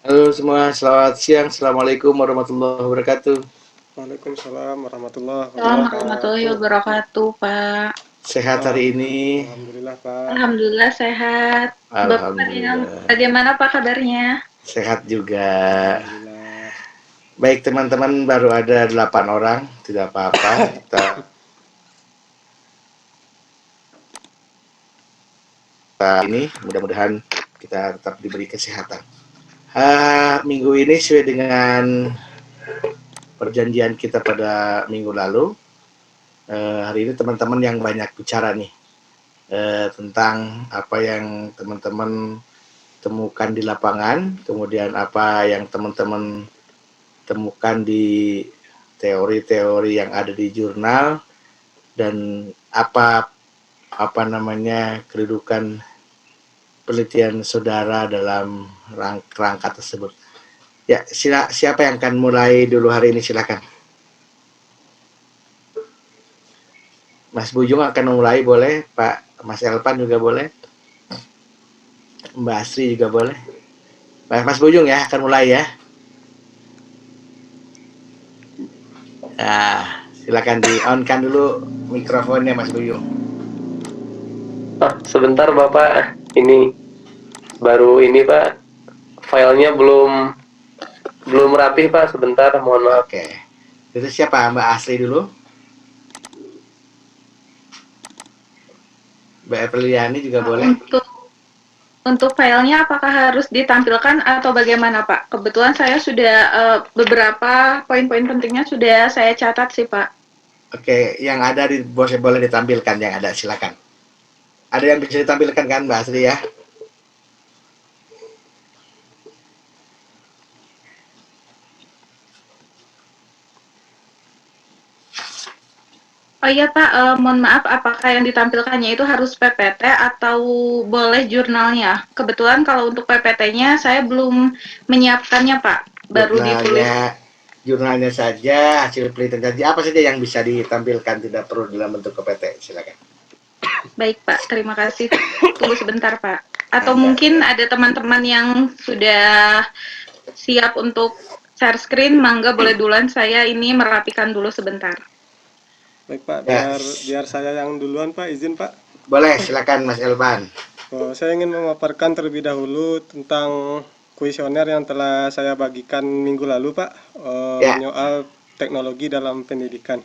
Halo semua, selamat siang. Assalamualaikum warahmatullahi wabarakatuh. Waalaikumsalam warahmatullahi Assalamualaikum warahmatullahi wabarakatuh. wabarakatuh, Pak. Sehat hari ini? Alhamdulillah Pak. Alhamdulillah sehat. Bapak Alhamdulillah. bagaimana Pak kabarnya? Sehat juga. Alhamdulillah. Baik teman-teman, baru ada 8 orang. Tidak apa-apa. Kita ini mudah-mudahan kita tetap diberi kesehatan. Minggu ini sesuai dengan perjanjian kita pada minggu lalu. Hari ini teman-teman yang banyak bicara nih tentang apa yang teman-teman temukan di lapangan, kemudian apa yang teman-teman temukan di teori-teori yang ada di jurnal, dan apa apa namanya kedudukan penelitian saudara dalam rangka tersebut. Ya, siapa yang akan mulai dulu hari ini, silakan. Mas Bujung akan memulai, boleh. Pak Mas Elpan juga boleh. Mbak Asri juga boleh. Mas Bujung ya akan mulai ya. Nah, silakan di on kan dulu mikrofonnya Mas Bujung. Sebentar Bapak, ini baru ini Pak, filenya belum rapih Pak, sebentar, mohon maaf. Oke. Itu siapa? Mbak Asri dulu. Mbak Epriliani juga boleh. Untuk filenya apakah harus ditampilkan atau bagaimana Pak? Kebetulan saya sudah beberapa poin-poin pentingnya sudah saya catat sih Pak. Oke, yang ada boleh ditampilkan, yang ada silakan. Ada yang bisa ditampilkan kan Mbak Asri ya? Oh iya Pak, mohon maaf, apakah yang ditampilkannya itu harus PPT atau boleh jurnalnya? Kebetulan kalau untuk PPT-nya saya belum menyiapkannya Pak, baru ditulis. Jurnalnya saja, hasil penelitian saja, apa saja yang bisa ditampilkan, tidak perlu dalam bentuk PPT, silakan. Baik Pak, terima kasih. Tunggu sebentar Pak. Atau mungkin ada teman-teman yang sudah siap untuk share screen, mangga boleh duluan, saya ini merapikan dulu sebentar. Baik Pak, Ya, biar saya yang duluan Pak, izin Pak. boleh, silakan Mas Elvan. Saya ingin memaparkan terlebih dahulu tentang kuesioner yang telah saya bagikan minggu lalu Pak, Ya, menyoal teknologi dalam pendidikan.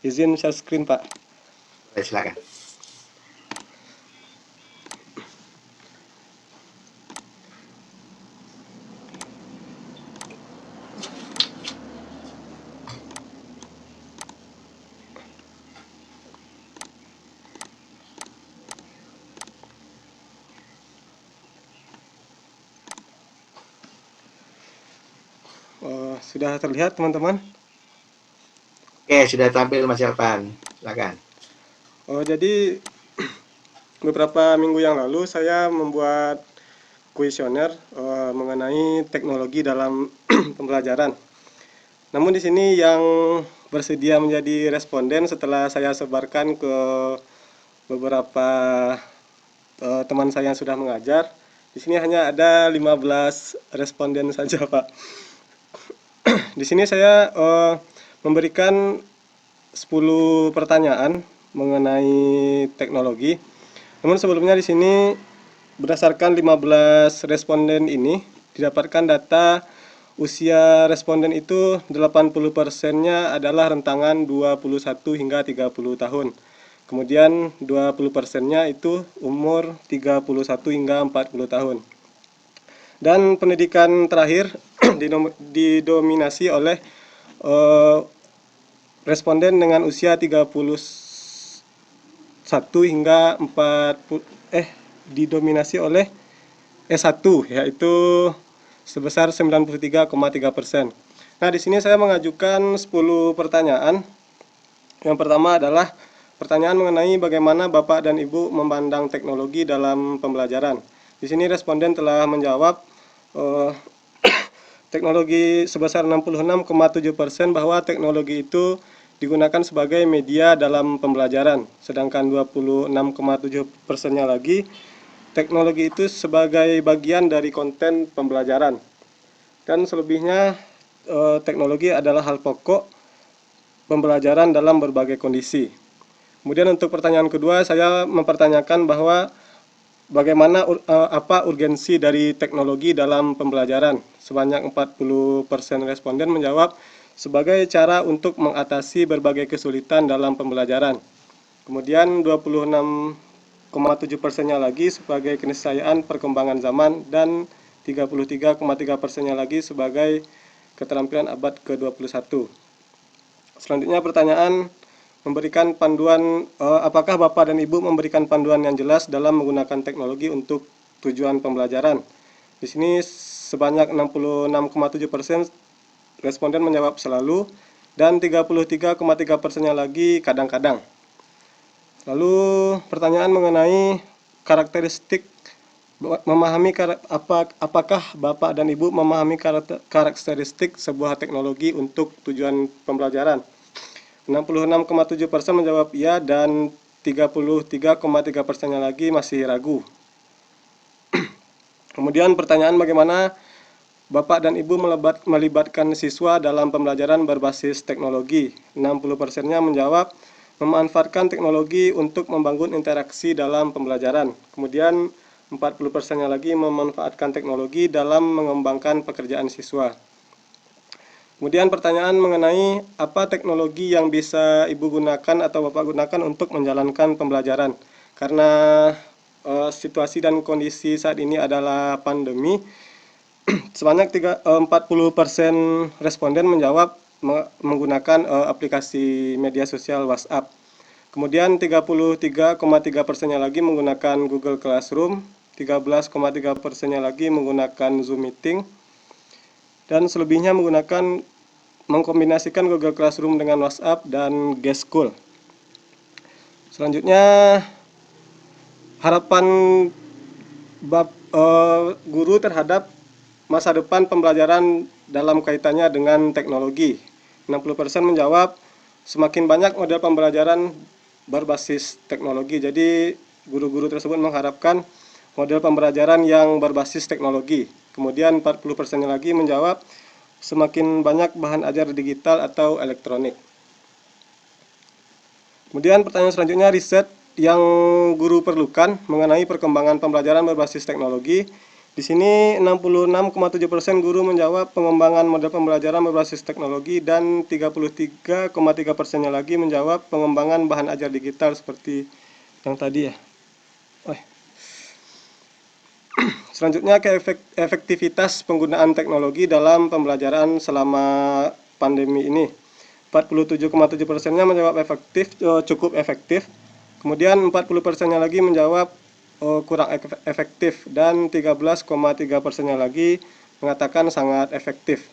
Izin share screen Pak. boleh, silakan. Sudah terlihat teman-teman? Oke, sudah tampil Mas Elvan, silakan. Jadi beberapa minggu yang lalu saya membuat kuesioner mengenai teknologi dalam pembelajaran. Namun di sini yang bersedia menjadi responden setelah saya sebarkan ke beberapa teman saya yang sudah mengajar, di sini hanya ada 15 responden saja, Pak. Di sini saya memberikan 10 pertanyaan mengenai teknologi. Namun sebelumnya di sini berdasarkan 15 responden ini didapatkan data usia responden itu 80%-nya adalah rentangan 21 hingga 30 tahun. Kemudian 20%-nya itu umur 31 hingga 40 tahun. Dan pendidikan terakhir didominasi oleh responden dengan usia 31 hingga 40 didominasi oleh S1, yaitu sebesar 93,3%. Nah, di sini saya mengajukan 10 pertanyaan. Yang pertama adalah pertanyaan mengenai bagaimana Bapak dan Ibu memandang teknologi dalam pembelajaran. Di sini responden telah menjawab teknologi sebesar 66,7% bahwa teknologi itu digunakan sebagai media dalam pembelajaran, sedangkan 26,7%-nya lagi teknologi itu sebagai bagian dari konten pembelajaran. Dan selebihnya teknologi adalah hal pokok pembelajaran dalam berbagai kondisi. Kemudian untuk pertanyaan kedua, saya mempertanyakan bahwa bagaimana apa urgensi dari teknologi dalam pembelajaran. Sebanyak 40% responden menjawab sebagai cara untuk mengatasi berbagai kesulitan dalam pembelajaran. Kemudian 26,7%-nya lagi sebagai keniscayaan perkembangan zaman, dan 33,3%-nya lagi sebagai keterampilan abad ke-21. Selanjutnya pertanyaan memberikan panduan, apakah Bapak dan Ibu memberikan panduan yang jelas dalam menggunakan teknologi untuk tujuan pembelajaran. Di sini sebanyak 66,7% responden menjawab selalu, dan 33,3%-nya lagi kadang-kadang. Lalu pertanyaan mengenai karakteristik memahami apakah Bapak dan Ibu memahami karakteristik sebuah teknologi untuk tujuan pembelajaran. 66,7% menjawab iya, dan 33,3%-nya lagi masih ragu. Kemudian pertanyaan bagaimana Bapak dan Ibu melibatkan siswa dalam pembelajaran berbasis teknologi. 60%-nya menjawab memanfaatkan teknologi untuk membangun interaksi dalam pembelajaran. Kemudian 40%-nya lagi memanfaatkan teknologi dalam mengembangkan pekerjaan siswa. Kemudian pertanyaan mengenai apa teknologi yang bisa Ibu gunakan atau Bapak gunakan untuk menjalankan pembelajaran. Karena situasi dan kondisi saat ini adalah pandemi, sebanyak 40% responden menjawab menggunakan aplikasi media sosial WhatsApp. Kemudian 33,3%-nya lagi menggunakan Google Classroom, 13,3%-nya lagi menggunakan Zoom Meeting, dan selebihnya mengkombinasikan Google Classroom dengan WhatsApp dan G-School. Selanjutnya, harapan guru terhadap masa depan pembelajaran dalam kaitannya dengan teknologi. 60% menjawab semakin banyak model pembelajaran berbasis teknologi. Jadi guru-guru tersebut mengharapkan model pembelajaran yang berbasis teknologi. Kemudian 40% lagi menjawab semakin banyak bahan ajar digital atau elektronik. Kemudian pertanyaan selanjutnya, riset yang guru perlukan mengenai perkembangan pembelajaran berbasis teknologi. Di sini 66,7% guru menjawab pengembangan model pembelajaran berbasis teknologi, dan 33,3%-nya lagi menjawab pengembangan bahan ajar digital seperti yang tadi ya. Selanjutnya ke efektivitas penggunaan teknologi dalam pembelajaran selama pandemi ini. 47,7%-nya menjawab cukup efektif. Kemudian 40%-nya lagi menjawab kurang efektif, dan 13,3%-nya lagi mengatakan sangat efektif.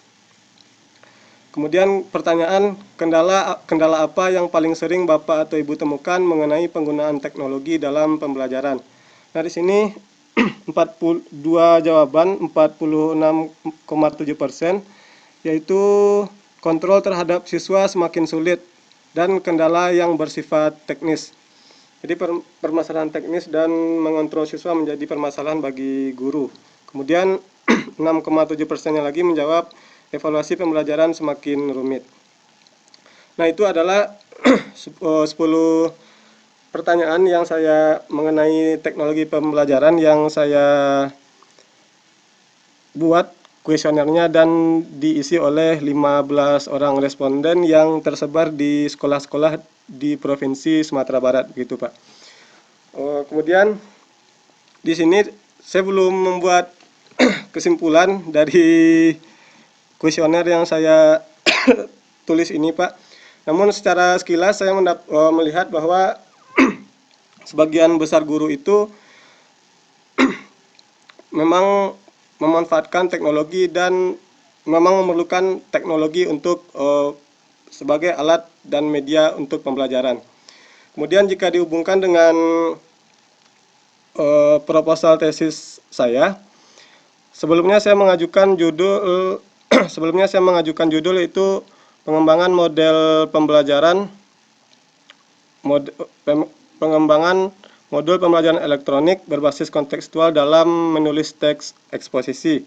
Kemudian pertanyaan, kendala apa yang paling sering Bapak atau Ibu temukan mengenai penggunaan teknologi dalam pembelajaran. Nah, di sini 42 jawaban, 46,7%, yaitu kontrol terhadap siswa semakin sulit dan kendala yang bersifat teknis. Jadi permasalahan teknis dan mengontrol siswa menjadi permasalahan bagi guru. Kemudian 6,7%-nya lagi menjawab evaluasi pembelajaran semakin rumit. Nah, itu adalah 10 pertanyaan yang saya mengenai teknologi pembelajaran yang saya buat kuesionernya dan diisi oleh 15 orang responden yang tersebar di sekolah-sekolah di Provinsi Sumatera Barat, gitu Pak. Kemudian di sini saya belum membuat kesimpulan dari kuesioner yang saya tulis ini Pak. Namun secara sekilas saya melihat bahwa sebagian besar guru itu memang memanfaatkan teknologi dan memang memerlukan teknologi untuk sebagai alat dan media untuk pembelajaran. Kemudian jika dihubungkan dengan proposal tesis saya, sebelumnya saya mengajukan judul yaitu pengembangan model pembelajaran modul pembelajaran elektronik berbasis kontekstual dalam menulis teks eksposisi.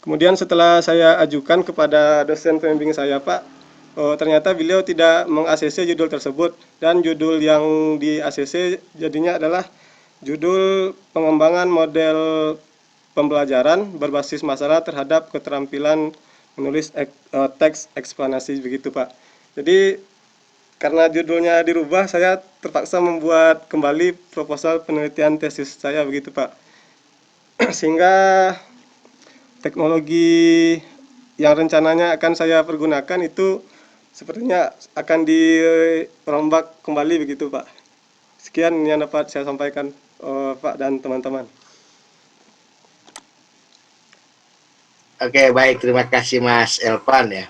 Kemudian setelah saya ajukan kepada dosen pembimbing saya, Pak, ternyata beliau tidak meng-ACC judul tersebut, dan judul yang di ACC jadinya adalah judul pengembangan model pembelajaran berbasis masalah terhadap keterampilan menulis teks eksplanasi begitu, Pak. Jadi karena judulnya dirubah, saya terpaksa membuat kembali proposal penelitian tesis saya begitu, Pak. Sehingga teknologi yang rencananya akan saya pergunakan itu sepertinya akan dirombak kembali begitu, Pak. Sekian yang dapat saya sampaikan, Pak dan teman-teman. Oke, baik, terima kasih Mas Elvan ya.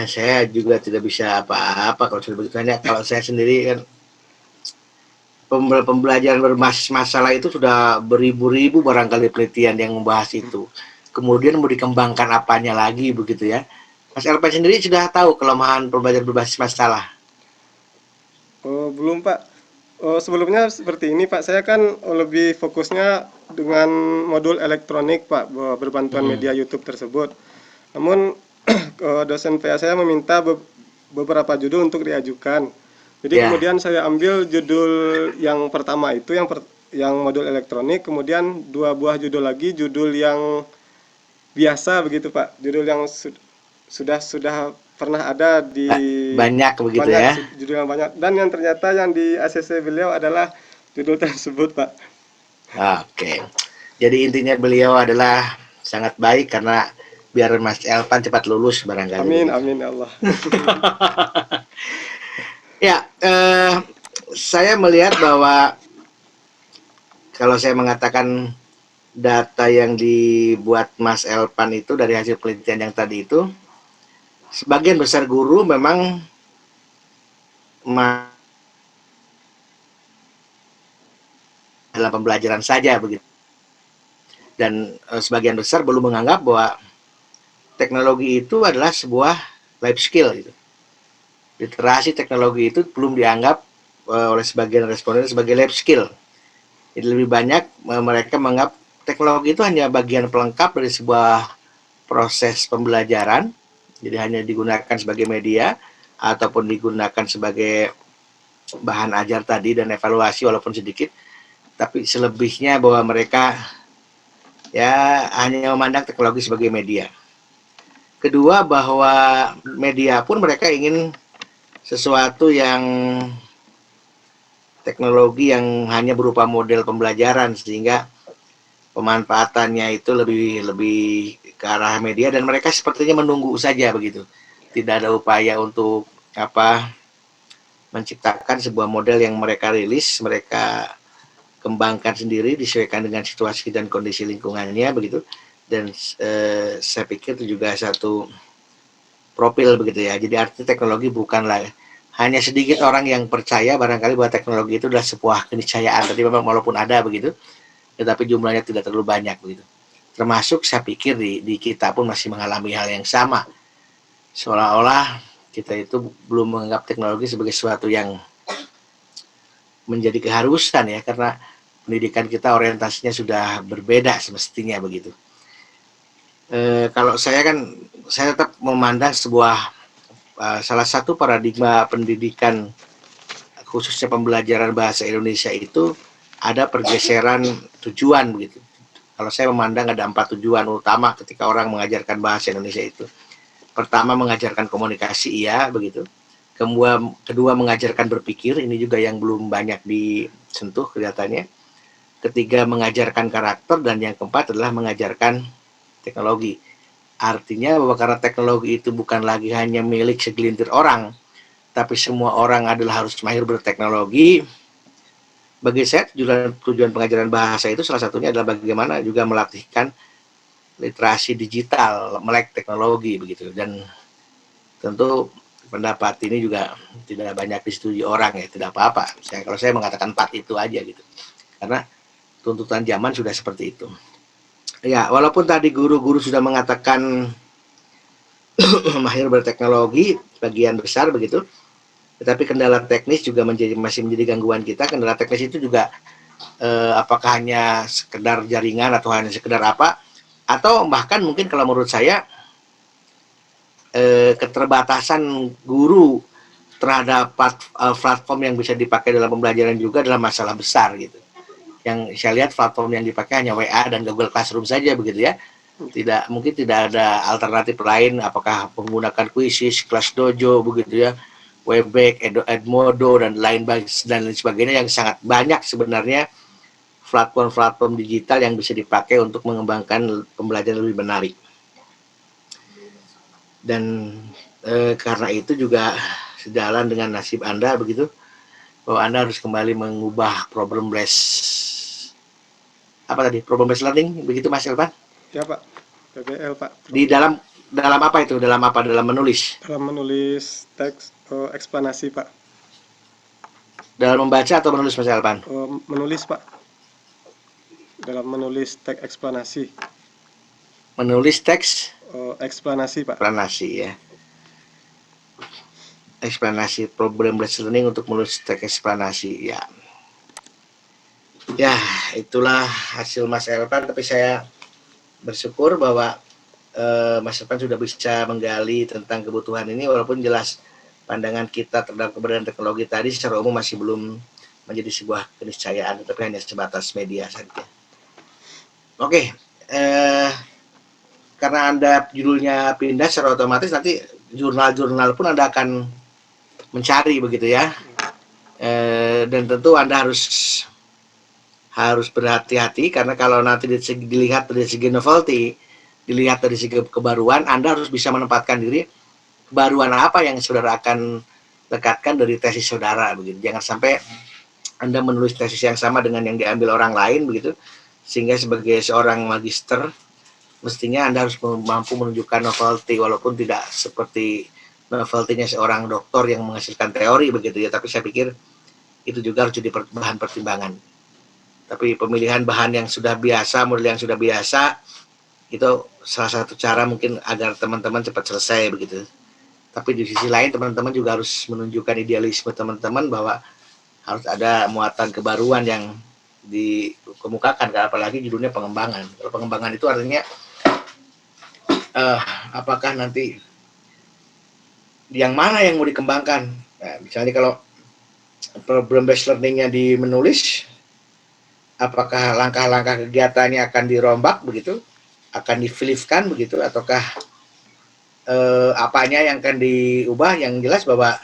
Saya juga tidak bisa apa-apa kalau sudah begitu. Hanya kalau saya sendiri kan pembelajaran berbasis masalah itu sudah beribu-ribu barangkali penelitian yang membahas itu. Kemudian mau dikembangkan apanya lagi begitu ya. Mas Elvan sendiri sudah tahu kelemahan pembelajaran berbasis masalah? Belum, Pak. Sebelumnya seperti ini, Pak. Saya kan lebih fokusnya dengan modul elektronik, Pak, berbantuan media YouTube tersebut. Namun dosen PA saya meminta beberapa judul untuk diajukan. Jadi kemudian saya ambil judul yang pertama itu yang modul elektronik, kemudian 2 buah judul lagi, judul yang biasa begitu, Pak. Judul yang sudah pernah ada di banyak begitu ya. Judul yang banyak, dan yang ternyata yang di ACC beliau adalah judul tersebut, Pak. Oke. Jadi intinya beliau adalah sangat baik karena biar Mas Elvan cepat lulus barangkali. Amin, amin ya Allah. Ya, saya melihat bahwa kalau saya mengatakan data yang dibuat Mas Elvan itu dari hasil penelitian yang tadi itu, sebagian besar guru memang dalam pembelajaran saja begitu. Dan sebagian besar belum menganggap bahwa teknologi itu adalah sebuah life skill gitu. Literasi teknologi itu belum dianggap oleh sebagian responden sebagai life skill. Jadi lebih banyak mereka menganggap teknologi itu hanya bagian pelengkap dari sebuah proses pembelajaran. Jadi hanya digunakan sebagai media ataupun digunakan sebagai bahan ajar tadi dan evaluasi walaupun sedikit. Tapi selebihnya bahwa mereka ya hanya memandang teknologi sebagai media. Kedua, bahwa media pun mereka ingin sesuatu yang teknologi yang hanya berupa model pembelajaran sehingga pemanfaatannya itu lebih ke arah media, dan mereka sepertinya menunggu saja begitu. Tidak ada upaya untuk menciptakan sebuah model yang mereka rilis, mereka kembangkan sendiri disesuaikan dengan situasi dan kondisi lingkungannya begitu. Dan saya pikir itu juga satu profil begitu ya. Jadi arti teknologi bukanlah hanya sedikit orang yang percaya barangkali bahwa teknologi itu adalah sebuah keniscayaan. Tadi memang walaupun ada begitu, tetapi jumlahnya tidak terlalu banyak begitu. Termasuk saya pikir di kita pun masih mengalami hal yang sama. Seolah-olah kita itu belum menganggap teknologi sebagai sesuatu yang menjadi keharusan ya, karena pendidikan kita orientasinya sudah berbeda semestinya begitu. Kalau saya tetap memandang sebuah salah satu paradigma pendidikan khususnya pembelajaran bahasa Indonesia itu ada pergeseran tujuan begitu. Kalau saya memandang ada 4 tujuan utama ketika orang mengajarkan bahasa Indonesia itu. Pertama, mengajarkan komunikasi, iya begitu. Kedua, mengajarkan berpikir, ini juga yang belum banyak disentuh kelihatannya. Ketiga, mengajarkan karakter, dan yang keempat adalah mengajarkan teknologi. Artinya bahwa karena teknologi itu bukan lagi hanya milik segelintir orang, tapi semua orang adalah harus mahir berteknologi. Bagi saya tujuan pengajaran bahasa itu salah satunya adalah bagaimana juga melatihkan literasi digital, melek teknologi begitu. Dan tentu pendapat ini juga tidak banyak disetujui orang ya, tidak apa-apa. Kalau saya mengatakan 4 itu aja gitu. Karena tuntutan zaman sudah seperti itu. Ya, walaupun tadi guru-guru sudah mengatakan mahir berteknologi bagian besar begitu, tetapi kendala teknis juga masih menjadi gangguan kita. Kendala teknis itu juga apakah hanya sekedar jaringan atau hanya sekedar apa, atau bahkan mungkin kalau menurut saya keterbatasan guru terhadap platform yang bisa dipakai dalam pembelajaran juga adalah masalah besar gitu. Yang saya lihat platform yang dipakai hanya WA dan Google Classroom saja begitu ya. Mungkin tidak ada alternatif lain, apakah menggunakan Quizzes, Kelas Dojo begitu ya, Webex, Edmodo dan lain sebagainya, yang sangat banyak sebenarnya platform-platform digital yang bisa dipakai untuk mengembangkan pembelajaran lebih menarik. Dan karena itu juga sejalan dengan nasib Anda begitu, bahwa Anda harus kembali mengubah problem based learning, begitu Mas Elvan? Ya Pak, PBL Pak. Di dalam apa itu? Dalam apa? Dalam menulis? Dalam menulis teks eksplanasi Pak. Dalam membaca atau menulis Mas Elvan? Menulis Pak. Dalam menulis teks eksplanasi. Menulis teks? Eksplanasi Pak. Eksplanasi ya. Eksplanasi problem based learning untuk menulis teks eksplanasi ya. Ya, itulah hasil Mas Elvan, tapi saya bersyukur bahwa Mas Elvan sudah bisa menggali tentang kebutuhan ini, walaupun jelas pandangan kita terhadap keberadaan teknologi tadi secara umum masih belum menjadi sebuah keniscayaan, tapi hanya sebatas media saja. Oke, karena Anda judulnya pindah, secara otomatis nanti jurnal-jurnal pun Anda akan mencari begitu ya. Dan tentu Anda harus berhati-hati, karena kalau nanti dilihat dari segi novelty, dilihat dari segi kebaruan, Anda harus bisa menempatkan diri kebaruan apa yang saudara akan dekatkan dari tesis saudara begitu. Jangan sampai Anda menulis tesis yang sama dengan yang diambil orang lain begitu, sehingga sebagai seorang magister mestinya Anda harus mampu menunjukkan novelty, walaupun tidak seperti novelty-nya seorang doktor yang menghasilkan teori begitu ya, tapi saya pikir itu juga harus jadi bahan pertimbangan. Tapi pemilihan bahan yang sudah biasa, model yang sudah biasa, itu salah satu cara mungkin agar teman-teman cepat selesai begitu. Tapi di sisi lain teman-teman juga harus menunjukkan idealisme teman-teman bahwa harus ada muatan kebaruan yang dikemukakan, apalagi judulnya pengembangan. Kalau pengembangan itu artinya apakah nanti yang mana yang mau dikembangkan. Nah, misalnya kalau problem based learning-nya di menulis, apakah langkah-langkah kegiatannya akan dirombak begitu, akan difilifkan begitu, ataukah apanya yang akan diubah. Yang jelas bahwa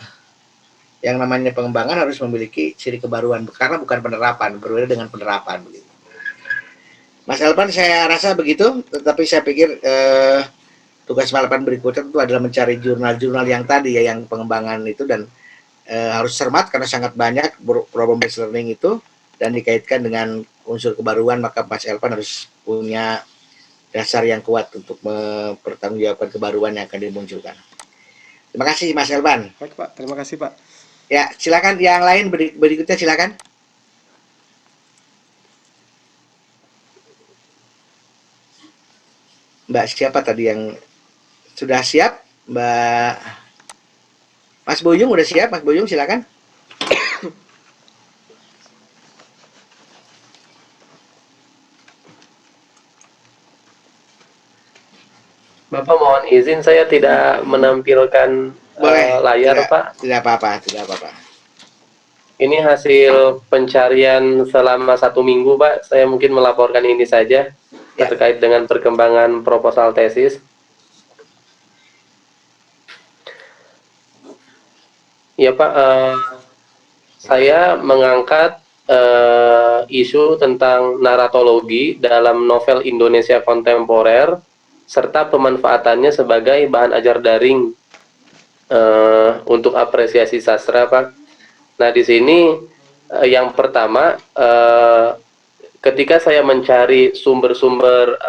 yang namanya pengembangan harus memiliki ciri kebaruan, karena bukan penerapan, berbeda dengan penerapan begitu. Mas Elvan, saya rasa begitu, tetapi saya pikir tugas Mas Elvan berikutnya itu adalah mencari jurnal-jurnal yang tadi ya, yang pengembangan itu, dan harus cermat karena sangat banyak problem based learning itu dan dikaitkan dengan unsur kebaruan, maka Mas Elvan harus punya dasar yang kuat untuk mempertanggungjawabkan kebaruan yang akan dimunculkan. Terima kasih Mas Elvan. Baik Pak, terima kasih Pak. Ya, silakan yang lain berikutnya, silakan. Mbak siapa tadi yang sudah siap? Mbak Mas Buyung udah siap? Mas Buyung silakan. Bapak mohon izin, saya tidak menampilkan layar tidak, Pak. Tidak apa-apa. Ini hasil pencarian selama 1 minggu Pak. Saya mungkin melaporkan ini saja terkait dengan perkembangan proposal tesis. Ya Pak, saya mengangkat isu tentang naratologi dalam novel Indonesia kontemporer serta pemanfaatannya sebagai bahan ajar daring untuk apresiasi sastra Pak. Nah di sini yang pertama, ketika saya mencari sumber-sumber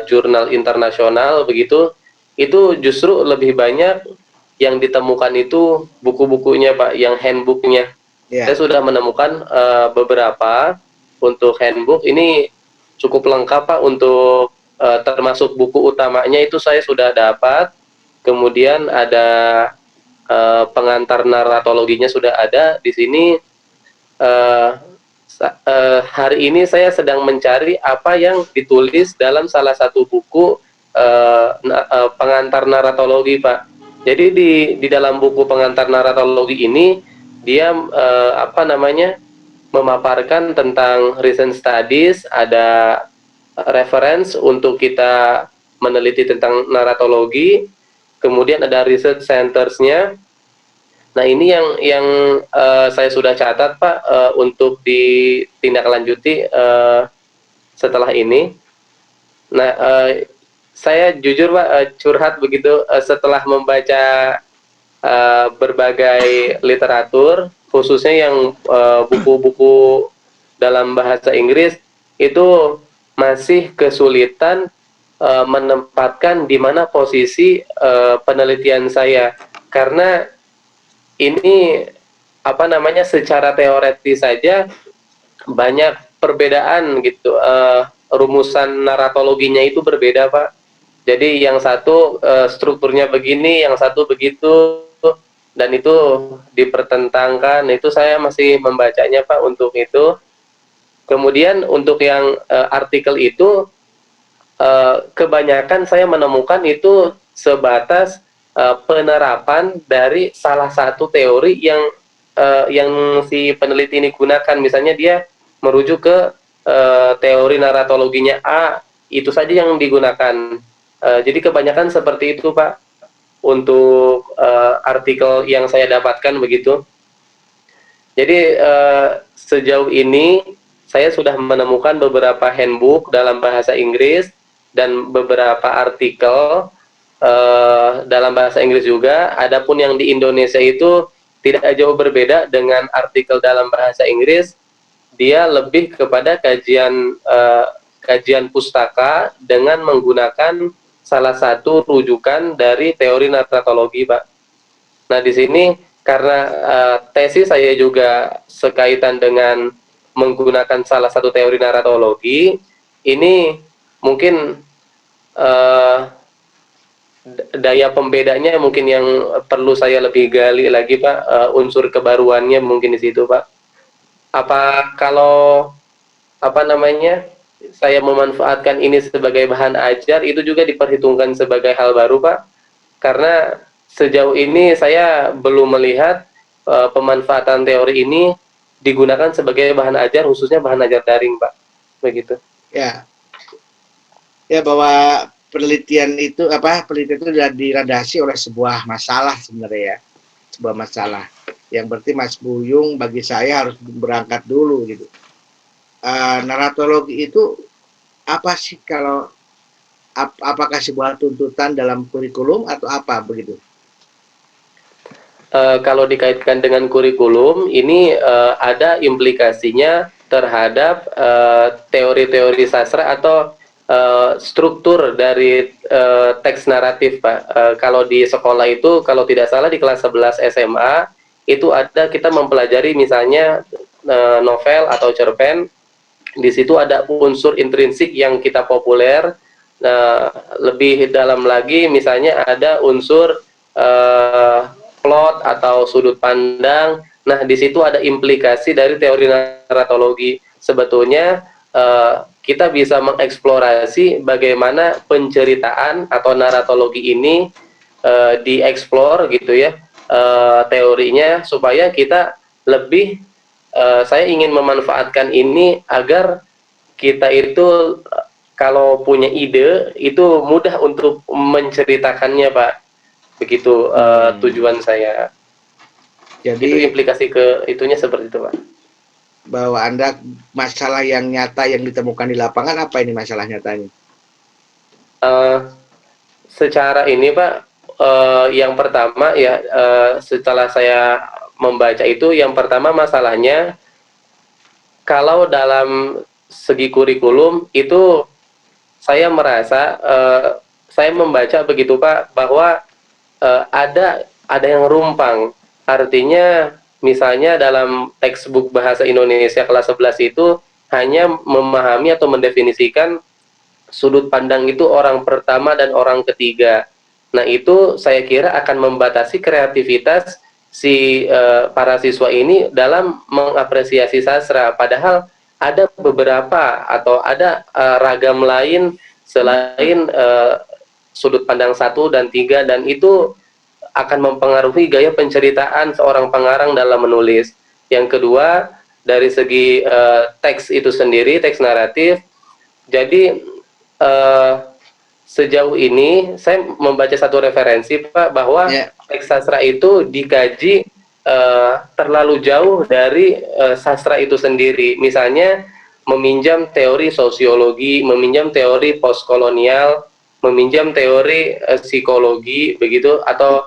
jurnal internasional begitu, itu justru lebih banyak yang ditemukan itu buku-bukunya Pak, yang handbooknya. Saya sudah menemukan beberapa untuk handbook. Ini cukup lengkap Pak, untuk termasuk buku utamanya itu saya sudah dapat. Kemudian ada pengantar naratologinya sudah ada di sini. hari ini saya sedang mencari apa yang ditulis dalam salah satu buku pengantar naratologi, Pak. Jadi di dalam buku pengantar naratologi ini dia apa namanya memaparkan tentang recent studies, ada reference untuk kita meneliti tentang naratologi, kemudian ada research centers-nya. Nah, ini yang saya sudah catat, Pak, untuk ditindaklanjuti setelah ini. Nah, saya jujur, Pak, curhat begitu setelah membaca berbagai literatur, khususnya yang buku-buku dalam bahasa Inggris, itu masih kesulitan menempatkan di mana posisi penelitian saya, karena ini apa namanya secara teoretis saja banyak perbedaan gitu, rumusan naratologinya itu berbeda, Pak. Jadi yang satu strukturnya begini, yang satu begitu, dan itu dipertentangkan. Itu saya masih membacanya, Pak, untuk itu. Kemudian untuk yang artikel itu kebanyakan saya menemukan itu sebatas penerapan dari salah satu teori yang si peneliti ini gunakan. Misalnya dia merujuk ke teori naratologinya A, itu saja yang digunakan. Jadi kebanyakan seperti itu, Pak, untuk artikel yang saya dapatkan begitu. Jadi sejauh ini saya sudah menemukan beberapa handbook dalam bahasa Inggris dan beberapa artikel dalam bahasa Inggris juga. Adapun yang di Indonesia itu tidak jauh berbeda dengan artikel dalam bahasa Inggris. Dia lebih kepada kajian pustaka dengan menggunakan salah satu rujukan dari teori naratologi, Pak. Nah, di sini karena tesis saya juga sekaitan dengan menggunakan salah satu teori naratologi, ini mungkin daya pembedanya mungkin yang perlu saya lebih gali lagi, Pak, unsur kebaruannya mungkin di situ, Pak. Apa kalau apa namanya saya memanfaatkan ini sebagai bahan ajar itu juga diperhitungkan sebagai hal baru, Pak, karena sejauh ini saya belum melihat pemanfaatan teori ini digunakan sebagai bahan ajar, khususnya bahan ajar daring, Pak, begitu. Ya, ya bahwa penelitian itu sudah diradasi oleh sebuah masalah sebenarnya ya, sebuah masalah yang berarti Mas Buyung bagi saya harus berangkat dulu gitu. Naratologi itu apa sih, kalau apakah sebuah tuntutan dalam kurikulum atau apa begitu? Kalau dikaitkan dengan kurikulum, ini ada implikasinya terhadap teori-teori sastra atau struktur dari teks naratif, Pak. Kalau di sekolah itu, kalau tidak salah di kelas 11 SMA, itu ada kita mempelajari misalnya novel atau cerpen. Di situ ada unsur intrinsik yang kita populer. Lebih dalam lagi, misalnya ada unsur plot atau sudut pandang. Nah, di situ ada implikasi dari teori naratologi. Sebetulnya kita bisa mengeksplorasi bagaimana penceritaan atau naratologi ini dieksplor gitu ya, teorinya, supaya kita lebih saya ingin memanfaatkan ini agar kita itu kalau punya ide itu mudah untuk menceritakannya, Pak. Begitu tujuan saya. Jadi itu implikasi ke itunya seperti itu, Pak. Bahwa Anda masalah yang nyata yang ditemukan di lapangan, apa ini masalah nyatanya? Secara ini, Pak, yang pertama ya, setelah saya membaca itu, yang pertama masalahnya kalau dalam segi kurikulum itu saya merasa saya membaca begitu, Pak, bahwa ada yang rumpang. Artinya misalnya dalam textbook bahasa Indonesia kelas 11 itu hanya memahami atau mendefinisikan sudut pandang itu orang pertama dan orang ketiga. Nah, itu saya kira akan membatasi kreativitas para siswa ini dalam mengapresiasi sastra, padahal ada beberapa atau ada ragam lain selain sudut pandang 1 dan 3, dan itu akan mempengaruhi gaya penceritaan seorang pengarang dalam menulis. Yang kedua, dari segi teks itu sendiri, teks naratif. Jadi sejauh ini saya membaca satu referensi, Pak, bahwa teks sastra itu dikaji terlalu jauh dari sastra itu sendiri. Misalnya meminjam teori sosiologi, meminjam teori postkolonial, meminjam teori psikologi begitu, atau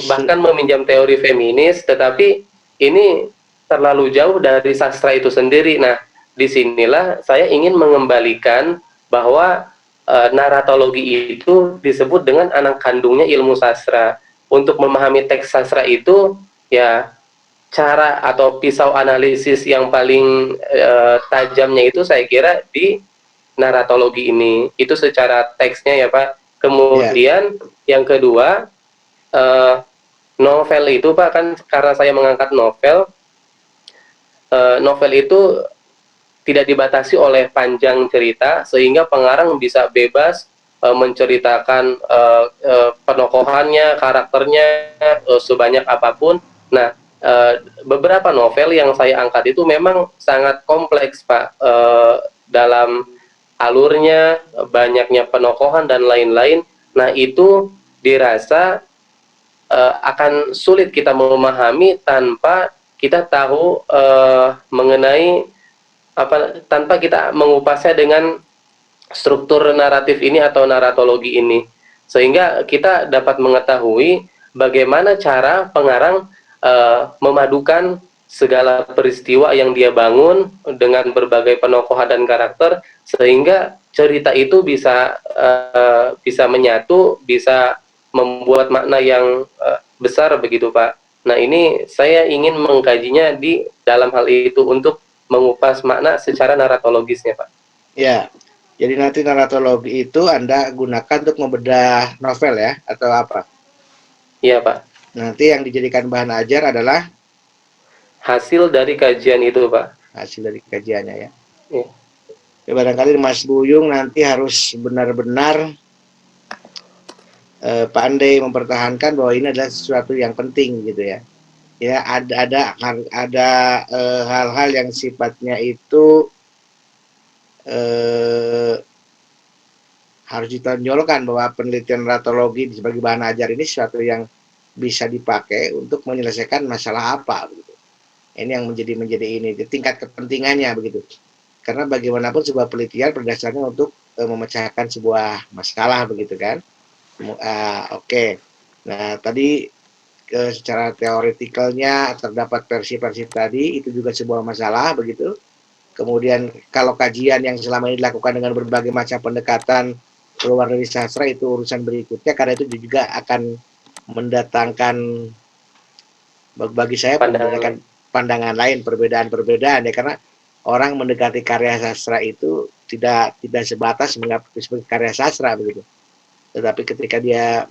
bahkan meminjam teori feminis, tetapi ini terlalu jauh dari sastra itu sendiri. Nah, disinilah saya ingin mengembalikan bahwa naratologi itu disebut dengan anak kandungnya ilmu sastra. Untuk memahami teks sastra itu, ya cara atau pisau analisis yang paling tajamnya itu saya kira di naratologi ini. Itu secara teksnya ya Pak. Kemudian yang kedua, novel itu Pak, kan karena saya mengangkat novel, novel itu tidak dibatasi oleh panjang cerita, sehingga pengarang bisa bebas menceritakan penokohannya, karakternya sebanyak apapun. Nah, beberapa novel yang saya angkat itu memang sangat kompleks Pak, dalam alurnya, banyaknya penokohan dan lain-lain. Nah, itu dirasa akan sulit kita memahami tanpa kita tahu mengenai tanpa kita mengupasnya dengan struktur naratif ini atau naratologi ini, sehingga kita dapat mengetahui bagaimana cara pengarang memadukan segala peristiwa yang dia bangun dengan berbagai penokohan dan karakter, sehingga cerita itu bisa menyatu, bisa membuat makna yang besar begitu Pak. Nah, ini saya ingin mengkajinya di dalam hal itu untuk mengupas makna secara naratologisnya, Pak. Ya, jadi nanti naratologi itu Anda gunakan untuk membedah novel ya, atau apa? Iya, Pak. Nanti yang dijadikan bahan ajar adalah hasil dari kajian itu, Pak. Hasil dari kajiannya ya. Ya. Ya, barangkali Mas Buyung nanti harus benar-benar pandai mempertahankan bahwa ini adalah sesuatu yang penting gitu ya. Ya, ada hal-hal yang sifatnya itu harus ditonjolkan bahwa penelitian naratologi sebagai bahan ajar ini sesuatu yang bisa dipakai untuk menyelesaikan masalah apa begitu. Ini yang menjadi ini tingkat kepentingannya begitu. Karena bagaimanapun sebuah penelitian berdasarnya untuk memecahkan sebuah masalah begitu kan. Oke. Nah, tadi secara teoretikalnya terdapat versi-versi tadi, itu juga sebuah masalah begitu. Kemudian kalau kajian yang selama ini dilakukan dengan berbagai macam pendekatan keluar dari sastra itu urusan berikutnya, karena itu juga akan mendatangkan bagi saya pandangan lain, perbedaan-perbedaan ya, karena orang mendekati karya sastra itu tidak sebatas menganggap sebagai karya sastra begitu. Tetapi ketika dia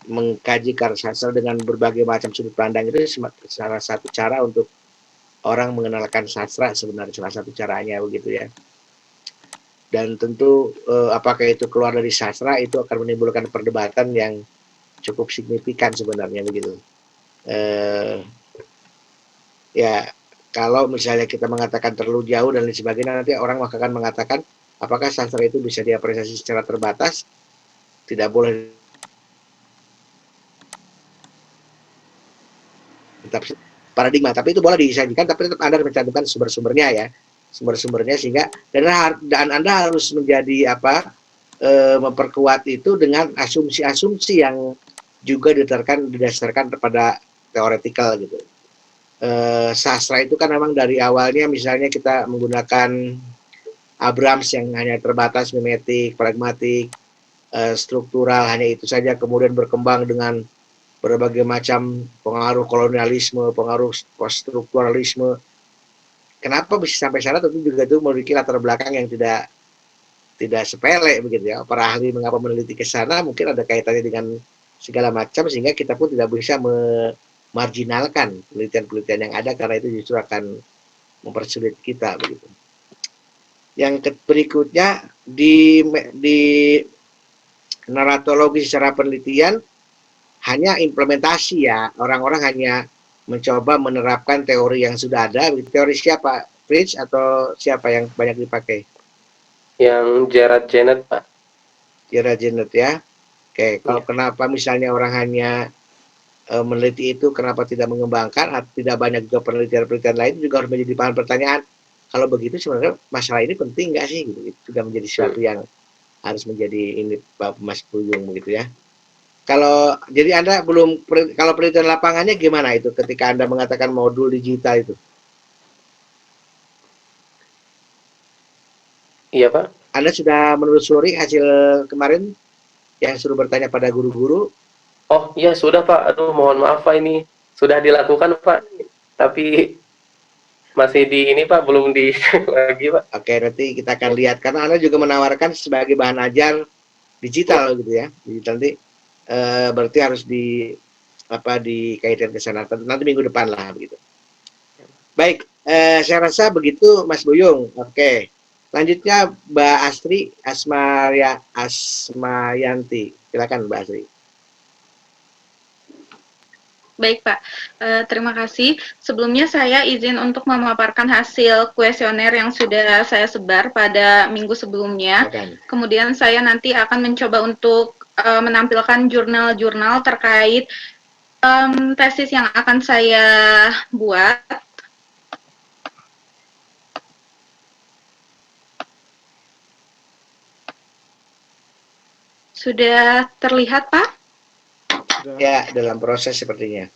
mengkaji karya sastra dengan berbagai macam sudut pandang, itu salah satu cara untuk orang mengenalkan sastra, sebenarnya salah satu caranya begitu ya. Dan tentu apakah itu keluar dari sastra, itu akan menimbulkan perdebatan yang cukup signifikan sebenarnya begitu. Ya, kalau misalnya kita mengatakan terlalu jauh dan lain sebagainya, nanti orang akan mengatakan apakah sastra itu bisa diapresiasi secara terbatas, tidak boleh tetap paradigma, tapi itu boleh disajikan, tapi tetap Anda mencantumkan sumber-sumbernya ya, sumber-sumbernya, sehingga dan Anda harus menjadi memperkuat itu dengan asumsi-asumsi yang juga didasarkan kepada teoretikal gitu. Sastra itu kan memang dari awalnya misalnya kita menggunakan Abrams yang hanya terbatas mimetik, pragmatik, struktural, hanya itu saja, kemudian berkembang dengan berbagai macam pengaruh kolonialisme, pengaruh poststrukturalisme. Kenapa bisa sampai sana? Tentu juga itu memiliki latar belakang yang tidak sepele begitu ya. Para ahli mengapa meneliti ke sana, mungkin ada kaitannya dengan segala macam, sehingga kita pun tidak bisa marginalkan penelitian-penelitian yang ada karena itu justru akan mempersulit kita begitu. Yang berikutnya di naratologi secara penelitian hanya implementasi ya, orang-orang hanya mencoba menerapkan teori yang sudah ada. Teori siapa? Fritz atau siapa yang banyak dipakai? Yang Gerard Janet, Pak. Gerard Janet ya. Oke, kalau kenapa misalnya orang hanya meneliti itu, kenapa tidak mengembangkan, atau tidak banyak juga penelitian-penelitian lain, juga harus menjadi bahan pertanyaan. Kalau begitu sebenarnya masalah ini penting nggak sih? Gitu. Itu juga menjadi sesuatu yang harus menjadi ini Pak Mas Buyung begitu ya. Kalau jadi Anda belum, kalau penelitian lapangannya gimana itu ketika Anda mengatakan modul digital itu? Iya, Pak. Anda sudah menelusuri hasil kemarin yang suruh bertanya pada guru-guru? Oh iya sudah Pak, aduh mohon maaf Pak, ini sudah dilakukan Pak, tapi masih di ini Pak, belum di lagi Pak. Oke, nanti kita akan lihat karena Anda juga menawarkan sebagai bahan ajar digital gitu ya. Digital nanti berarti harus dikaitkan ke sana nanti minggu depan lah begitu. Baik, saya rasa begitu Mas Buyung. Oke. Selanjutnya Mbak Astri Asmayanti. Silakan Mbak Astri. Baik Pak, terima kasih. Sebelumnya saya izin untuk memaparkan hasil kuesioner yang sudah saya sebar pada minggu sebelumnya. Kemudian saya nanti akan mencoba untuk menampilkan jurnal-jurnal terkait tesis yang akan saya buat. Sudah terlihat Pak? Ya, dalam proses sepertinya.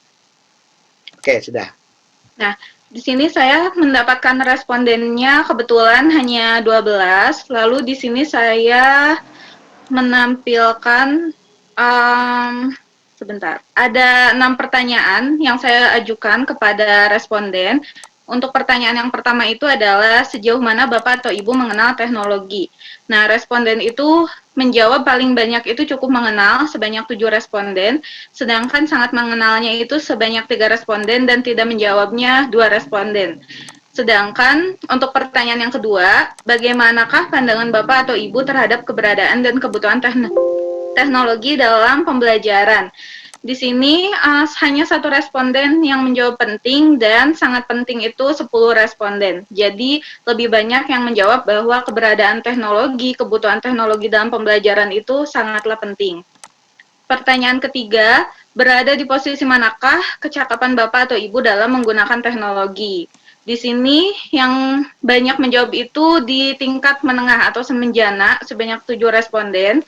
Oke, sudah. Nah, di sini saya mendapatkan respondennya kebetulan hanya 12. Lalu di sini saya menampilkan sebentar. Ada 6 pertanyaan yang saya ajukan kepada responden. Untuk pertanyaan yang pertama itu adalah sejauh mana Bapak atau Ibu mengenal teknologi. Nah, responden itu menjawab paling banyak itu cukup mengenal sebanyak 7 responden, sedangkan sangat mengenalnya itu sebanyak 3 responden dan tidak menjawabnya 2 responden. Sedangkan untuk pertanyaan yang kedua, bagaimanakah pandangan Bapak atau Ibu terhadap keberadaan dan kebutuhan teknologi dalam pembelajaran? Di sini hanya 1 responden yang menjawab penting dan sangat penting itu 10 responden. Jadi lebih banyak yang menjawab bahwa keberadaan teknologi, kebutuhan teknologi dalam pembelajaran itu sangatlah penting. Pertanyaan ketiga, berada di posisi manakah kecakapan Bapak atau Ibu dalam menggunakan teknologi? Di sini yang banyak menjawab itu di tingkat menengah atau semenjana sebanyak 7 responden.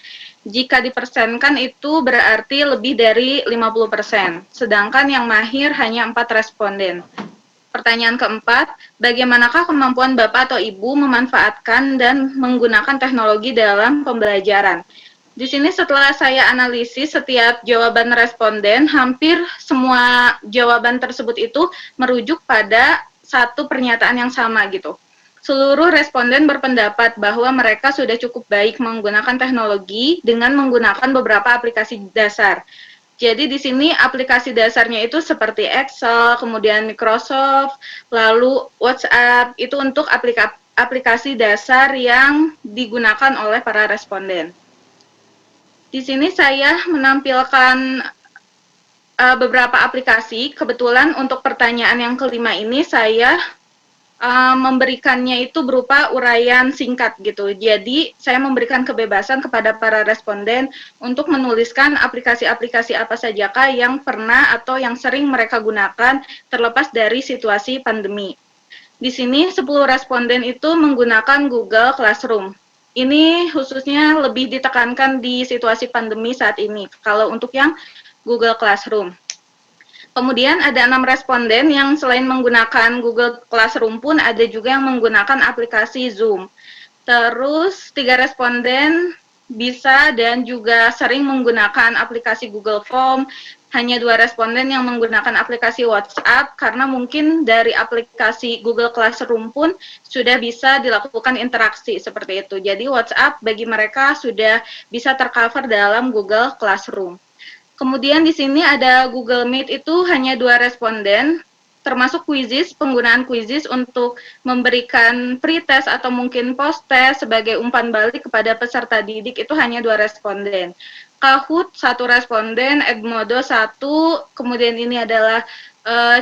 Jika dipersenkan itu berarti lebih dari 50%, sedangkan yang mahir hanya 4 responden. Pertanyaan keempat, bagaimanakah kemampuan Bapak atau Ibu memanfaatkan dan menggunakan teknologi dalam pembelajaran? Di sini setelah saya analisis setiap jawaban responden, hampir semua jawaban tersebut itu merujuk pada satu pernyataan yang sama gitu. Seluruh responden berpendapat bahwa mereka sudah cukup baik menggunakan teknologi dengan menggunakan beberapa aplikasi dasar. Jadi di sini aplikasi dasarnya itu seperti Excel, kemudian Microsoft, lalu WhatsApp, itu untuk aplikasi dasar yang digunakan oleh para responden. Di sini saya menampilkan beberapa aplikasi. Kebetulan untuk pertanyaan yang kelima ini saya memberikannya itu berupa uraian singkat gitu. Jadi saya memberikan kebebasan kepada para responden untuk menuliskan aplikasi-aplikasi apa sajakah yang pernah atau yang sering mereka gunakan terlepas dari situasi pandemi. Di sini 10 responden itu menggunakan Google Classroom. Ini khususnya lebih ditekankan di situasi pandemi saat ini. Kalau untuk yang Google Classroom. Kemudian ada 6 responden yang selain menggunakan Google Classroom pun ada juga yang menggunakan aplikasi Zoom. Terus 3 responden bisa dan juga sering menggunakan aplikasi Google Form. Hanya 2 responden yang menggunakan aplikasi WhatsApp karena mungkin dari aplikasi Google Classroom pun sudah bisa dilakukan interaksi seperti itu. Jadi WhatsApp bagi mereka sudah bisa tercover dalam Google Classroom. Kemudian di sini ada Google Meet itu hanya 2 responden, termasuk Quizizz, penggunaan Quizizz untuk memberikan pretest atau mungkin post-test sebagai umpan balik kepada peserta didik itu hanya 2 responden. Kahoot 1 responden, Edmodo 1, kemudian ini adalah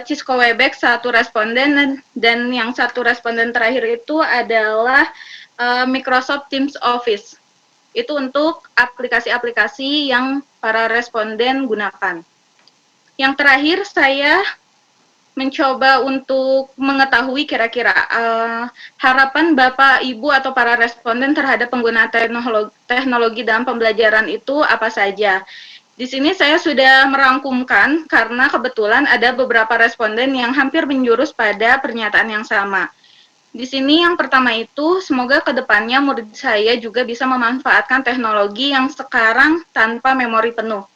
Cisco Webex 1 responden, dan yang 1 responden terakhir itu adalah Microsoft Teams Office. Itu untuk aplikasi-aplikasi yang para responden gunakan. Yang terakhir, saya mencoba untuk mengetahui kira-kira harapan Bapak, Ibu, atau para responden terhadap penggunaan teknologi dalam pembelajaran itu apa saja. Di sini saya sudah merangkumkan karena kebetulan ada beberapa responden yang hampir menjurus pada pernyataan yang sama. Di sini yang pertama itu, semoga kedepannya murid saya juga bisa memanfaatkan teknologi yang sekarang tanpa memori penuh.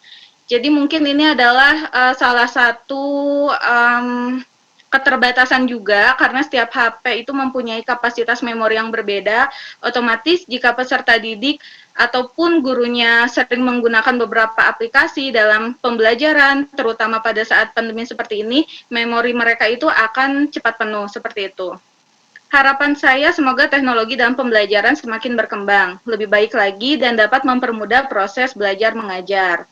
Jadi mungkin ini adalah salah satu keterbatasan juga, karena setiap HP itu mempunyai kapasitas memori yang berbeda. Otomatis jika peserta didik ataupun gurunya sering menggunakan beberapa aplikasi dalam pembelajaran, terutama pada saat pandemi seperti ini, memori mereka itu akan cepat penuh, seperti itu. Harapan saya semoga teknologi dalam pembelajaran semakin berkembang, lebih baik lagi, dan dapat mempermudah proses belajar mengajar.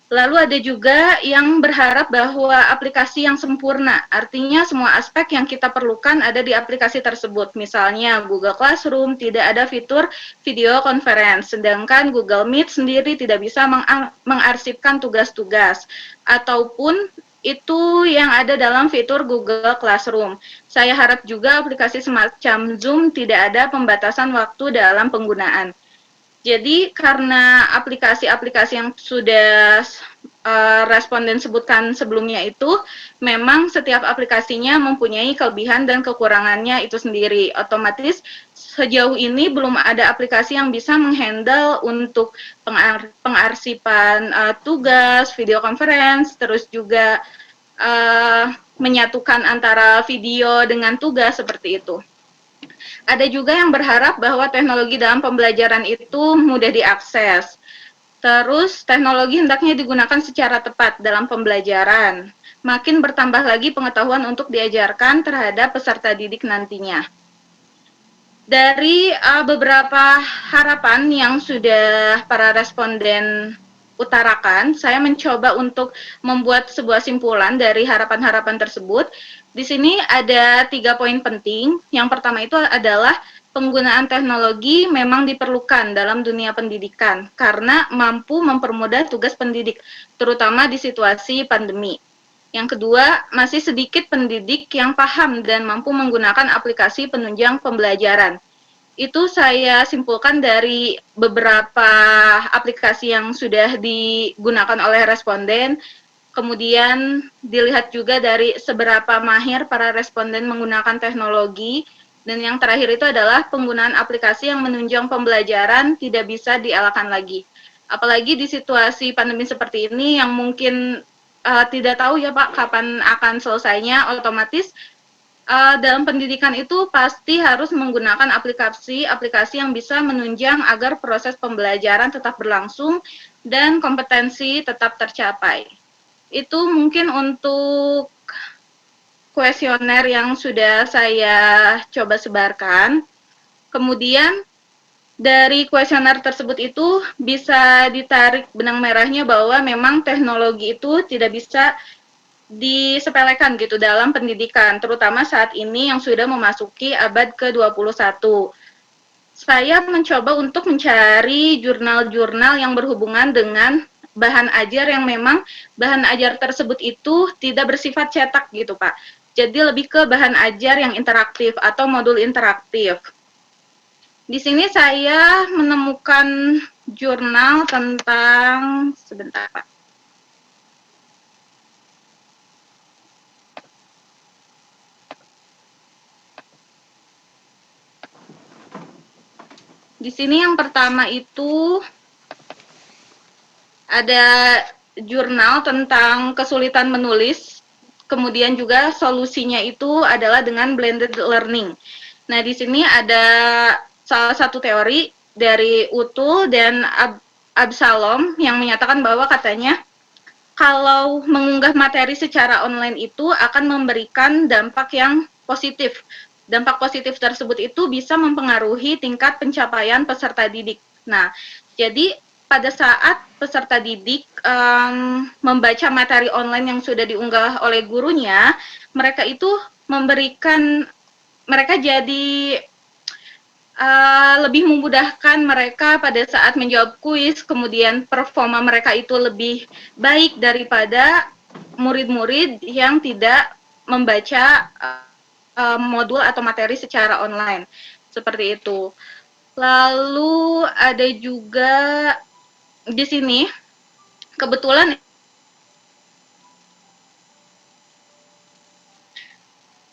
Lalu ada juga yang berharap bahwa aplikasi yang sempurna, artinya semua aspek yang kita perlukan ada di aplikasi tersebut. Misalnya Google Classroom tidak ada fitur video conference, sedangkan Google Meet sendiri tidak bisa mengarsipkan tugas-tugas, ataupun itu yang ada dalam fitur Google Classroom. Saya harap juga aplikasi semacam Zoom tidak ada pembatasan waktu dalam penggunaan. Jadi karena aplikasi-aplikasi yang sudah responden sebutkan sebelumnya itu, memang setiap aplikasinya mempunyai kelebihan dan kekurangannya itu sendiri. Otomatis sejauh ini belum ada aplikasi yang bisa menghandle untuk pengarsipan tugas, video conference, terus juga menyatukan antara video dengan tugas seperti itu. Ada juga yang berharap bahwa teknologi dalam pembelajaran itu mudah diakses. Terus, teknologi hendaknya digunakan secara tepat dalam pembelajaran. Makin bertambah lagi pengetahuan untuk diajarkan terhadap peserta didik nantinya. Dari beberapa harapan yang sudah para responden utarakan, saya mencoba untuk membuat sebuah simpulan dari harapan-harapan tersebut. Di sini ada 3 poin penting. Yang pertama itu adalah penggunaan teknologi memang diperlukan dalam dunia pendidikan karena mampu mempermudah tugas pendidik, terutama di situasi pandemi. Yang kedua, masih sedikit pendidik yang paham dan mampu menggunakan aplikasi penunjang pembelajaran. Itu saya simpulkan dari beberapa aplikasi yang sudah digunakan oleh responden. Kemudian dilihat juga dari seberapa mahir para responden menggunakan teknologi. Dan yang terakhir itu adalah penggunaan aplikasi yang menunjang pembelajaran tidak bisa dielakkan lagi. Apalagi di situasi pandemi seperti ini yang mungkin tidak tahu ya Pak kapan akan selesainya, otomatis dalam pendidikan itu pasti harus menggunakan aplikasi yang bisa menunjang agar proses pembelajaran tetap berlangsung dan kompetensi tetap tercapai. Itu mungkin untuk kuesioner yang sudah saya coba sebarkan. Kemudian dari kuesioner tersebut itu bisa ditarik benang merahnya bahwa memang teknologi itu tidak bisa disepelekan gitu dalam pendidikan, terutama saat ini yang sudah memasuki abad ke-21. Saya mencoba untuk mencari jurnal-jurnal yang berhubungan dengan bahan ajar yang memang bahan ajar tersebut itu tidak bersifat cetak gitu Pak. Jadi lebih ke bahan ajar yang interaktif atau modul interaktif. Di sini saya menemukan jurnal tentang, sebentar Pak. Di sini yang pertama itu ada jurnal tentang kesulitan menulis, kemudian juga solusinya itu adalah dengan blended learning. Nah, di sini ada salah satu teori dari Utul dan Absalom yang menyatakan bahwa katanya kalau mengunggah materi secara online itu akan memberikan dampak yang positif. Dampak positif tersebut itu bisa mempengaruhi tingkat pencapaian peserta didik. Nah, jadi pada saat peserta didik membaca materi online yang sudah diunggah oleh gurunya, mereka itu mereka jadi lebih memudahkan mereka pada saat menjawab kuis, kemudian performa mereka itu lebih baik daripada murid-murid yang tidak membaca modul atau materi secara online. Seperti itu. Lalu ada juga di sini kebetulan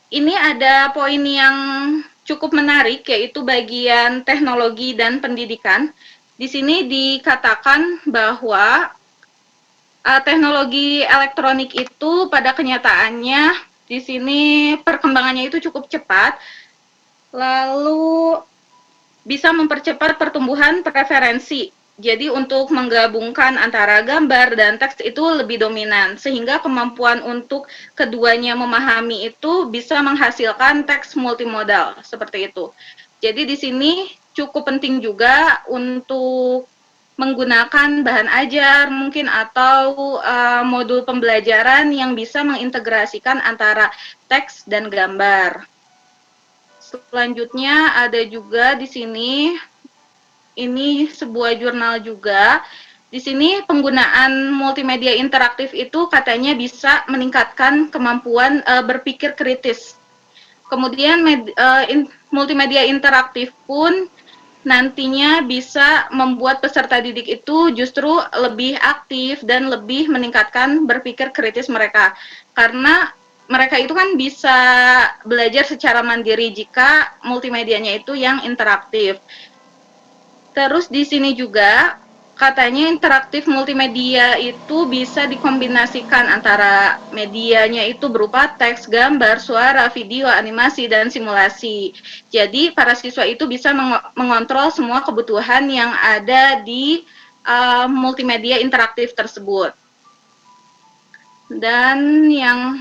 ini ada poin yang cukup menarik, yaitu bagian teknologi dan pendidikan. Di sini dikatakan bahwa teknologi elektronik itu pada kenyataannya di sini perkembangannya itu cukup cepat, lalu bisa mempercepat pertumbuhan preferensi. Jadi untuk menggabungkan antara gambar dan teks itu lebih dominan, sehingga kemampuan untuk keduanya memahami itu bisa menghasilkan teks multimodal, seperti itu. Jadi di sini cukup penting juga untuk menggunakan bahan ajar mungkin atau modul pembelajaran yang bisa mengintegrasikan antara teks dan gambar. Selanjutnya ada juga di sini, ini sebuah jurnal juga. Di sini penggunaan multimedia interaktif itu katanya bisa meningkatkan kemampuan berpikir kritis. Kemudian multimedia interaktif pun nantinya bisa membuat peserta didik itu justru lebih aktif dan lebih meningkatkan berpikir kritis mereka. Karena mereka itu kan bisa belajar secara mandiri jika multimedianya itu yang interaktif. Terus di sini juga katanya interaktif multimedia itu bisa dikombinasikan antara medianya itu berupa teks, gambar, suara, video, animasi, dan simulasi. Jadi para siswa itu bisa mengontrol semua kebutuhan yang ada di multimedia interaktif tersebut. Dan yang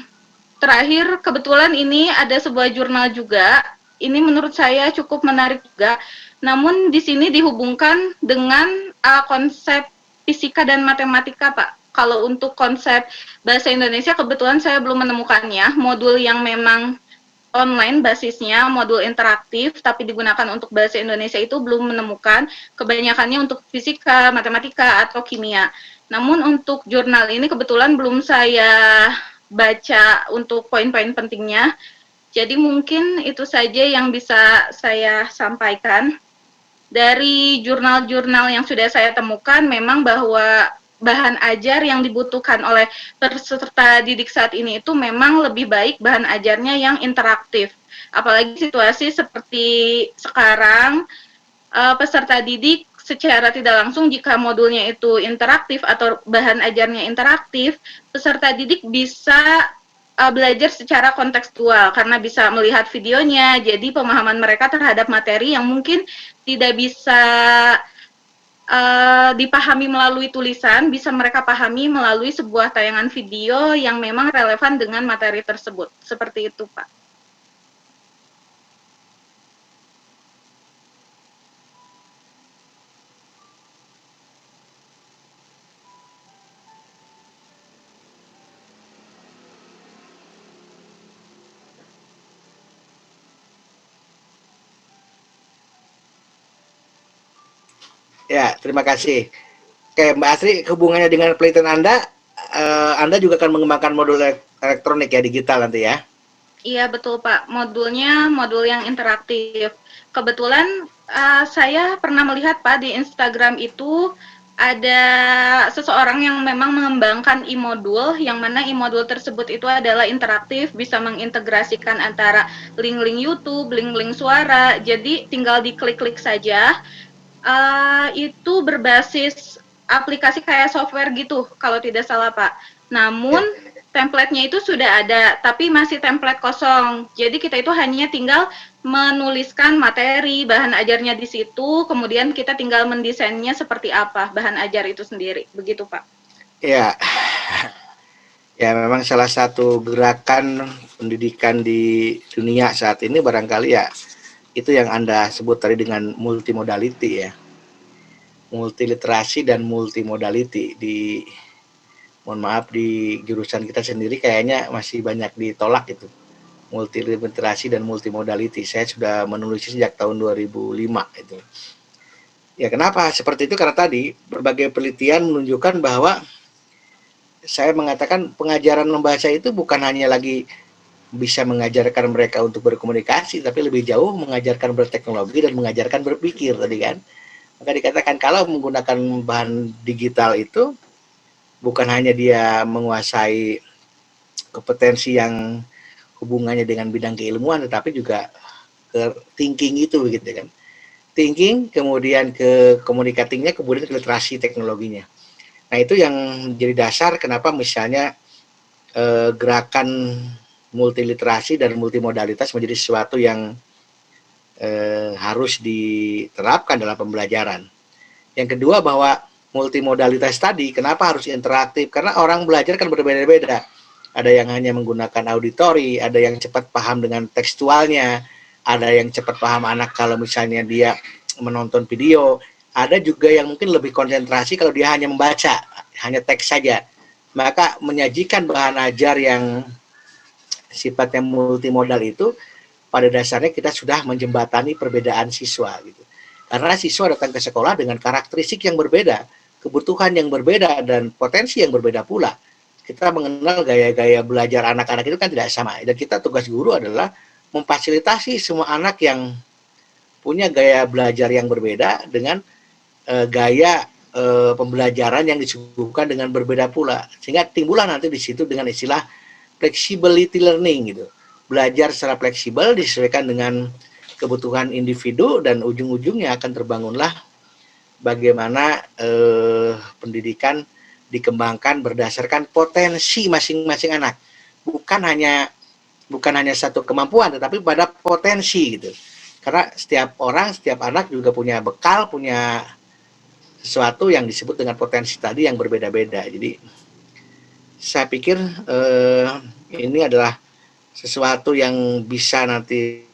terakhir, kebetulan ini ada sebuah jurnal juga. Ini menurut saya cukup menarik juga. Namun di sini dihubungkan dengan konsep fisika dan matematika, Pak. Kalau untuk konsep bahasa Indonesia, kebetulan saya belum menemukannya. Modul yang memang online basisnya, modul interaktif, tapi digunakan untuk bahasa Indonesia itu belum menemukan. Kebanyakannya untuk fisika, matematika, atau kimia. Namun untuk jurnal ini kebetulan belum saya baca untuk poin-poin pentingnya. Jadi mungkin itu saja yang bisa saya sampaikan. Dari jurnal-jurnal yang sudah saya temukan, memang bahwa bahan ajar yang dibutuhkan oleh peserta didik saat ini itu memang lebih baik bahan ajarnya yang interaktif. Apalagi situasi seperti sekarang, peserta didik secara tidak langsung jika modulnya itu interaktif atau bahan ajarnya interaktif, peserta didik bisa belajar secara kontekstual karena bisa melihat videonya, jadi pemahaman mereka terhadap materi yang mungkin tidak bisa dipahami melalui tulisan, bisa mereka pahami melalui sebuah tayangan video yang memang relevan dengan materi tersebut. Seperti itu, Pak. Ya, terima kasih. Oke, Mbak Asri, hubungannya dengan penelitian Anda juga akan mengembangkan modul elektronik ya, digital nanti ya? Iya, betul, Pak. Modulnya modul yang interaktif. Kebetulan saya pernah melihat, Pak, di Instagram itu ada seseorang yang memang mengembangkan e-modul, yang mana e-modul tersebut itu adalah interaktif, bisa mengintegrasikan antara link-link YouTube, link-link suara, jadi tinggal diklik-klik saja. Itu berbasis aplikasi kayak software gitu, kalau tidak salah, Pak. Namun template-nya itu sudah ada, tapi masih template kosong. Jadi kita itu hanya tinggal menuliskan materi, bahan ajarnya di situ, kemudian kita tinggal mendesainnya seperti apa bahan ajar itu sendiri. Begitu, Pak. Ya, Ya, memang salah satu gerakan pendidikan di dunia saat ini barangkali ya itu yang Anda sebut tadi dengan multimodality ya. Multiliterasi dan multimodality di, mohon maaf, di jurusan kita sendiri kayaknya masih banyak ditolak itu. Multiliterasi dan multimodality. Saya sudah menulisnya sejak tahun 2005 itu. Ya, kenapa seperti itu? Karena tadi berbagai penelitian menunjukkan bahwa saya mengatakan pengajaran membaca itu bukan hanya lagi bisa mengajarkan mereka untuk berkomunikasi, tapi lebih jauh mengajarkan berteknologi dan mengajarkan berpikir tadi kan. Maka dikatakan kalau menggunakan bahan digital itu bukan hanya dia menguasai kompetensi yang hubungannya dengan bidang keilmuan, tetapi juga ke thinking itu gitu kan. Thinking, kemudian ke communicatingnya, kemudian ke literasi teknologinya. Nah itu yang menjadi dasar kenapa misalnya gerakan multiliterasi dan multimodalitas menjadi sesuatu yang harus diterapkan dalam pembelajaran. Yang kedua bahwa multimodalitas tadi kenapa harus interaktif? Karena orang belajar kan berbeda-beda. Ada yang hanya menggunakan auditori, ada yang cepat paham dengan tekstualnya, ada yang cepat paham anak kalau misalnya dia menonton video, ada juga yang mungkin lebih konsentrasi kalau dia hanya membaca, hanya teks saja. Maka menyajikan bahan ajar yang sifatnya multimodal itu pada dasarnya kita sudah menjembatani perbedaan siswa gitu. Karena siswa datang ke sekolah dengan karakteristik yang berbeda, kebutuhan yang berbeda dan potensi yang berbeda pula. Kita mengenal gaya-gaya belajar anak-anak itu kan tidak sama. Dan kita tugas guru adalah memfasilitasi semua anak yang punya gaya belajar yang berbeda dengan gaya pembelajaran yang disuguhkan dengan berbeda pula. Sehingga timbullah nanti di situ dengan istilah flexibility learning gitu. Belajar secara fleksibel disesuaikan dengan kebutuhan individu dan ujung-ujungnya akan terbangunlah bagaimana pendidikan dikembangkan berdasarkan potensi masing-masing anak. Bukan hanya satu kemampuan tetapi pada potensi gitu. Karena setiap orang, setiap anak juga punya bekal, punya sesuatu yang disebut dengan potensi tadi yang berbeda-beda. Jadi saya pikir ini adalah sesuatu yang bisa nanti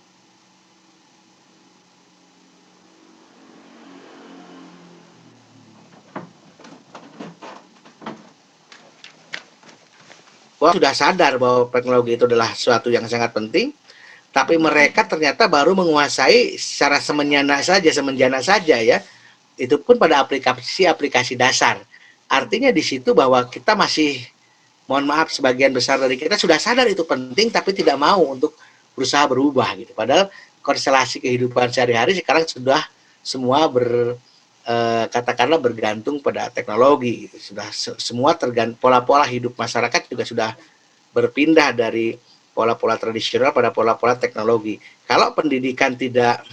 sudah sadar bahwa teknologi itu adalah sesuatu yang sangat penting, tapi mereka ternyata baru menguasai secara semenjana saja ya. Itu pun pada aplikasi-aplikasi dasar. Artinya di situ bahwa kita masih, mohon maaf, sebagian besar dari kita sudah sadar itu penting, tapi tidak mau untuk berusaha berubah gitu. Padahal konstelasi kehidupan sehari-hari sekarang sudah semua katakanlah bergantung pada teknologi gitu. Sudah semua pola-pola hidup masyarakat juga sudah berpindah dari pola-pola tradisional pada pola-pola teknologi. Kalau pendidikan tidak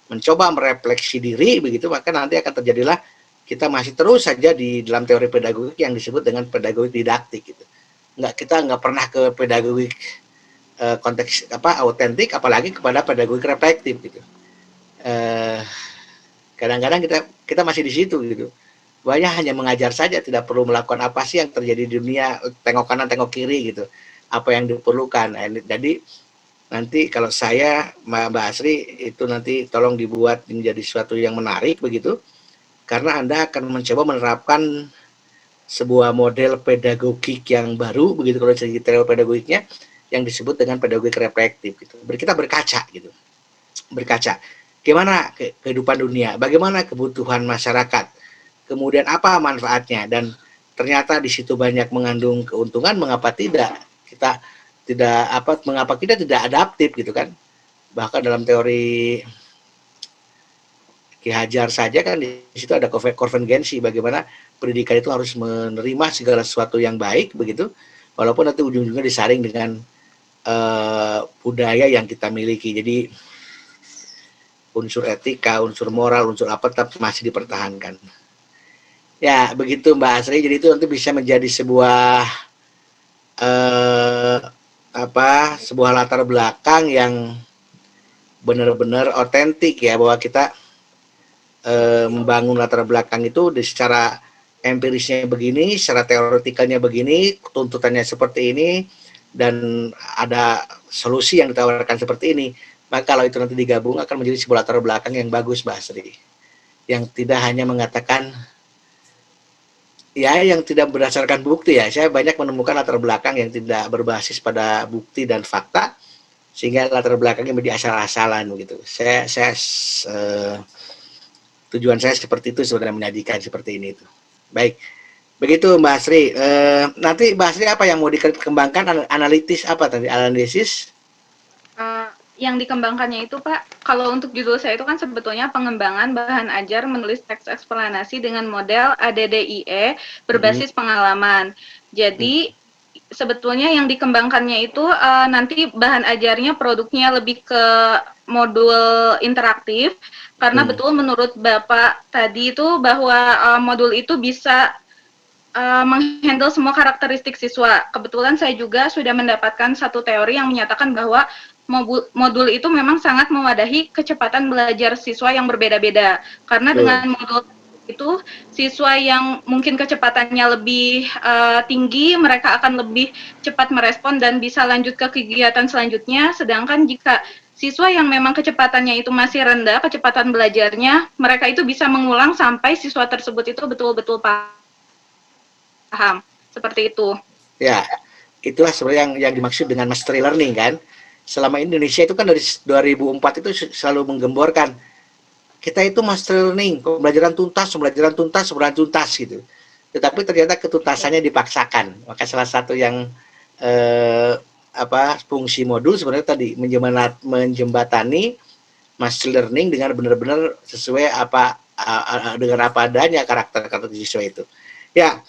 mencoba merefleksi diri begitu, maka nanti akan terjadilah kita masih terus saja di dalam teori pedagogik yang disebut dengan pedagogik didaktik gitu. Kita nggak pernah ke pedagogik konteks autentik, apalagi kepada pedagogik reflektif gitu. Kadang-kadang kita masih di situ gitu. Banyak hanya mengajar saja, tidak perlu melakukan apa sih yang terjadi di dunia, tengok kanan, tengok kiri gitu. Apa yang diperlukan. Jadi nanti kalau saya, Mbak Asri, itu nanti tolong dibuat menjadi sesuatu yang menarik begitu. Karena Anda akan mencoba menerapkan sebuah model pedagogik yang baru begitu kalau dari teori pedagogiknya yang disebut dengan pedagogik reflektif gitu. Kita berkaca gitu. Berkaca. Gimana kehidupan dunia, bagaimana kebutuhan masyarakat, kemudian apa manfaatnya, dan ternyata di situ banyak mengandung keuntungan, mengapa tidak mengapa kita tidak adaptif gitu kan. Bahkan dalam teori Ki Hajar saja kan di situ ada konvergensi bagaimana pendidikan itu harus menerima segala sesuatu yang baik begitu, walaupun nanti ujung-ujungnya disaring dengan budaya yang kita miliki. Jadi unsur etika, unsur moral, unsur apa tetap masih dipertahankan. Ya, begitu Mbak Asri. Jadi itu nanti bisa menjadi sebuah sebuah latar belakang yang benar-benar otentik ya, bahwa kita membangun latar belakang itu secara empirisnya begini, secara teoretikalnya begini, tuntutannya seperti ini, dan ada solusi yang ditawarkan seperti ini, maka kalau itu nanti digabung akan menjadi sebuah latar belakang yang bagus, Mbak Asri. Yang tidak hanya mengatakan, ya yang tidak berdasarkan bukti ya. Saya banyak menemukan latar belakang yang tidak berbasis pada bukti dan fakta, sehingga latar belakangnya menjadi asal-asalan begitu. Tujuan saya seperti itu sebenarnya, menyajikan seperti ini itu. Baik, begitu Mbak Asri. Nanti Mbak Asri apa yang mau dikembangkan, analitis apa tadi, analisis? Yang dikembangkannya itu Pak, kalau untuk judul saya itu kan sebetulnya pengembangan bahan ajar menulis teks eksplanasi dengan model ADDIE berbasis pengalaman. Jadi sebetulnya yang dikembangkannya itu nanti bahan ajarnya produknya lebih ke modul interaktif, karena betul menurut Bapak tadi itu bahwa modul itu bisa menghandle semua karakteristik siswa. Kebetulan saya juga sudah mendapatkan satu teori yang menyatakan bahwa modul itu memang sangat mewadahi kecepatan belajar siswa yang berbeda-beda. Karena dengan modul itu, siswa yang mungkin kecepatannya lebih tinggi, mereka akan lebih cepat merespon dan bisa lanjut ke kegiatan selanjutnya. Sedangkan jika siswa yang memang kecepatannya itu masih rendah, kecepatan belajarnya, mereka itu bisa mengulang sampai siswa tersebut itu betul-betul paham. Seperti itu. Ya, itulah sebenarnya yang dimaksud dengan mastery learning kan. Selama Indonesia itu kan dari 2004 itu selalu menggemborkan kita itu mastery learning, pembelajaran tuntas gitu. Tetapi ternyata ketuntasannya dipaksakan. Maka salah satu yang fungsi modul sebenarnya tadi menjembatani mastery learning dengan benar-benar sesuai dengan apa adanya karakter siswa itu. Ya.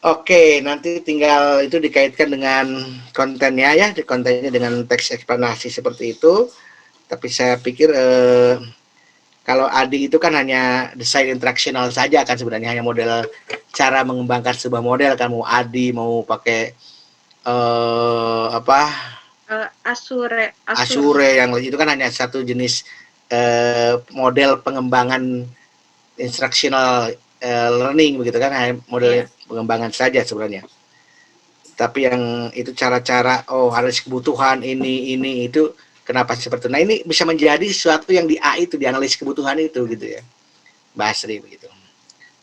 Oke, nanti tinggal itu dikaitkan dengan kontennya ya, kontennya dengan teks eksplanasi seperti itu. Tapi saya pikir kalau ADI itu kan hanya desain interaksional saja kan sebenarnya, hanya model cara mengembangkan sebuah model kan, mau ADI mau pakai Azure yang itu kan hanya satu jenis model pengembangan instructional learning begitu kan, model pengembangan saja sebenarnya. Tapi yang itu cara-cara harus kebutuhan ini itu kenapa seperti itu. Nah, ini bisa menjadi sesuatu yang di AI itu, dianalisis kebutuhan itu gitu ya, Mbak Asri begitu.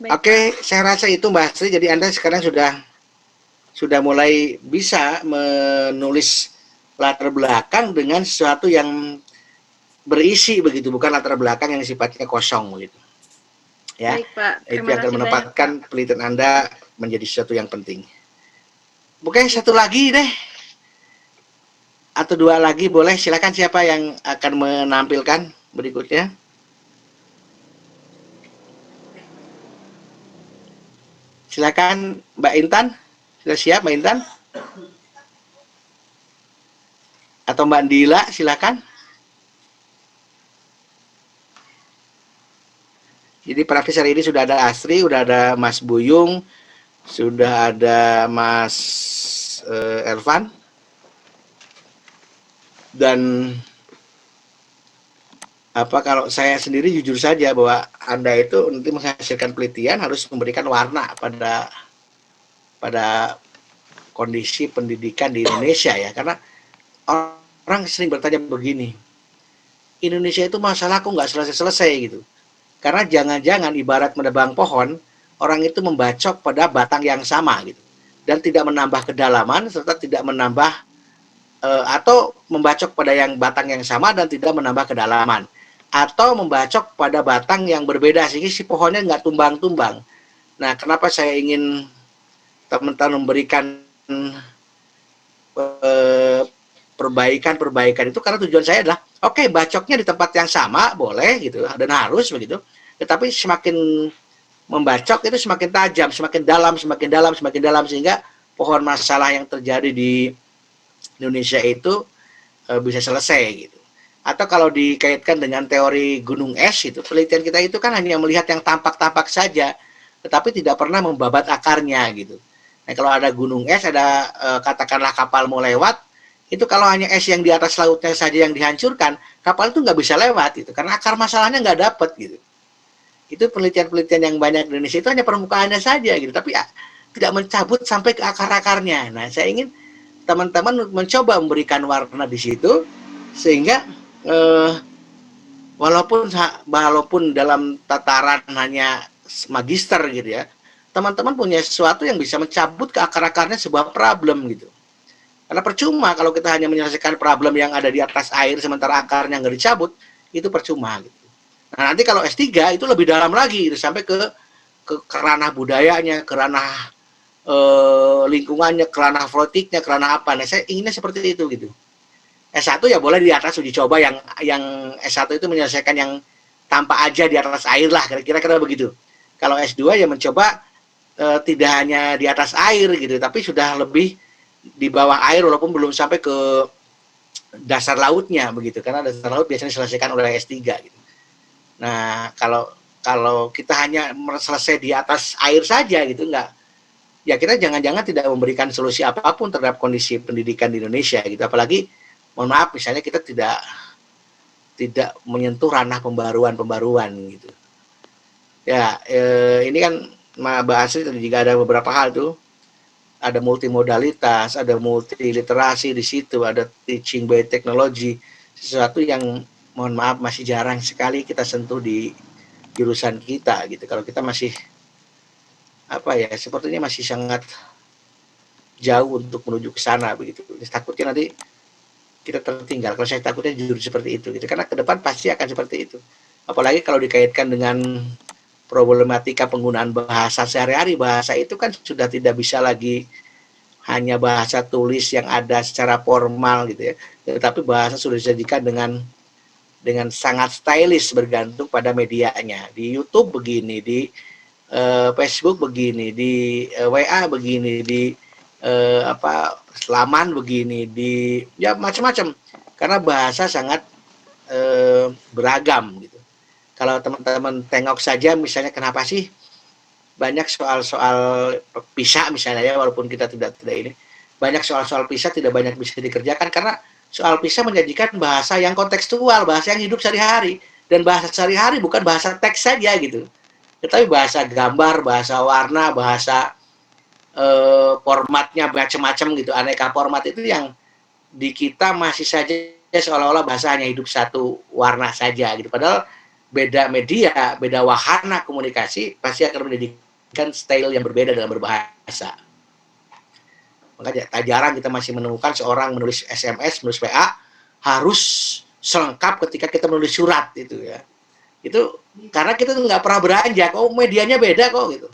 Oke, saya rasa itu Mbak Asri. Jadi Anda sekarang sudah mulai bisa menulis latar belakang dengan sesuatu yang berisi begitu, bukan latar belakang yang sifatnya kosong begitu. Ya, baik, Pak. Itu yang akan menempatkan penelitian Anda menjadi sesuatu yang penting. Oke, satu lagi deh, atau dua lagi boleh, silakan siapa yang akan menampilkan berikutnya. Silakan Mbak Intan, sudah siap Mbak Intan? Atau Mbak Dila, silakan. Jadi praktis hari ini sudah ada Asri, sudah ada Mas Buyung, sudah ada Mas Ervan, dan kalau saya sendiri jujur saja bahwa Anda itu nanti menghasilkan penelitian harus memberikan warna pada kondisi pendidikan di Indonesia ya, karena orang sering bertanya begini, Indonesia itu masalah kok nggak selesai-selesai gitu. Karena jangan-jangan ibarat menebang pohon, orang itu membacok pada batang yang sama gitu, dan tidak menambah kedalaman serta tidak menambah atau membacok pada batang yang sama dan tidak menambah kedalaman, atau membacok pada batang yang berbeda sehingga si pohonnya nggak tumbang-tumbang. Nah, kenapa saya ingin teman-teman memberikan perbaikan itu karena tujuan saya adalah bacoknya di tempat yang sama boleh gitu dan harus begitu, tetapi semakin membacok itu semakin tajam, semakin dalam sehingga pohon masalah yang terjadi di Indonesia itu bisa selesai gitu. Atau kalau dikaitkan dengan teori gunung es itu, penelitian kita itu kan hanya melihat yang tampak-tampak saja, tetapi tidak pernah membabat akarnya gitu. Nah, kalau ada gunung es, ada katakanlah kapal mau lewat, itu kalau hanya es yang di atas lautnya saja yang dihancurkan, kapal itu nggak bisa lewat gitu, karena akar masalahnya nggak dapat gitu. Itu penelitian-penelitian yang banyak di Indonesia itu hanya permukaannya saja gitu, tapi tidak mencabut sampai ke akar-akarnya. Nah, saya ingin teman-teman mencoba memberikan warna di situ sehingga walaupun dalam tataran hanya magister gitu ya, teman-teman punya sesuatu yang bisa mencabut ke akar-akarnya sebuah problem gitu. Karena percuma kalau kita hanya menyelesaikan problem yang ada di atas air sementara akarnya nggak dicabut, itu percuma gitu. Nah, nanti kalau S3 itu lebih dalam lagi gitu, sampai ke ranah budayanya, ke ranah lingkungannya, ke ranah politiknya, ke ranah apa. Nah, saya inginnya seperti itu gitu. S1 ya boleh di atas uji coba yang S1 itu menyelesaikan yang tanpa aja di atas air lah, kira-kira begitu. Kalau S2 ya mencoba tidak hanya di atas air gitu, tapi sudah lebih di bawah air walaupun belum sampai ke dasar lautnya begitu, karena dasar laut biasanya diselesaikan oleh S3 gitu. Nah, kalau kita hanya selesai di atas air saja gitu, enggak, ya kita jangan-jangan tidak memberikan solusi apapun terhadap kondisi pendidikan di Indonesia gitu. Apalagi mohon maaf misalnya kita tidak menyentuh ranah pembaruan gitu. Ya, ini kan bahas juga ada beberapa hal tuh, ada multimodalitas, ada multiliterasi di situ, ada teaching by technology, sesuatu yang mohon maaf masih jarang sekali kita sentuh di jurusan kita gitu. Kalau kita masih apa ya, sepertinya masih sangat jauh untuk menuju ke sana begitu. Takutnya nanti kita tertinggal. Kalau saya takutnya jujur seperti itu gitu, karena ke depan pasti akan seperti itu. Apalagi kalau dikaitkan dengan problematika penggunaan bahasa sehari-hari. Bahasa itu kan sudah tidak bisa lagi hanya bahasa tulis yang ada secara formal gitu ya, tetapi bahasa sudah disajikan dengan sangat stylish bergantung pada medianya. Di YouTube begini, di Facebook begini, di WA begini, di laman begini, di ya macam-macam. Karena bahasa sangat beragam gitu. Kalau teman-teman tengok saja misalnya kenapa sih banyak soal-soal PISA misalnya ya, walaupun kita tidak ini, banyak soal-soal PISA tidak banyak bisa dikerjakan karena soal PISA menyajikan bahasa yang kontekstual, bahasa yang hidup sehari-hari, dan bahasa sehari-hari bukan bahasa teks saja gitu, tetapi bahasa gambar, bahasa warna, bahasa formatnya macam-macam gitu, aneka format itu yang di kita masih saja seolah-olah bahasa hanya hidup satu warna saja gitu, padahal beda media, beda wahana komunikasi pasti akan menjadikan style yang berbeda dalam berbahasa. Makanya tak jarang kita masih menemukan seorang menulis SMS, menulis WA harus selengkap ketika kita menulis surat itu ya. Itu karena kita nggak pernah beranjak, oh medianya beda kok gitu.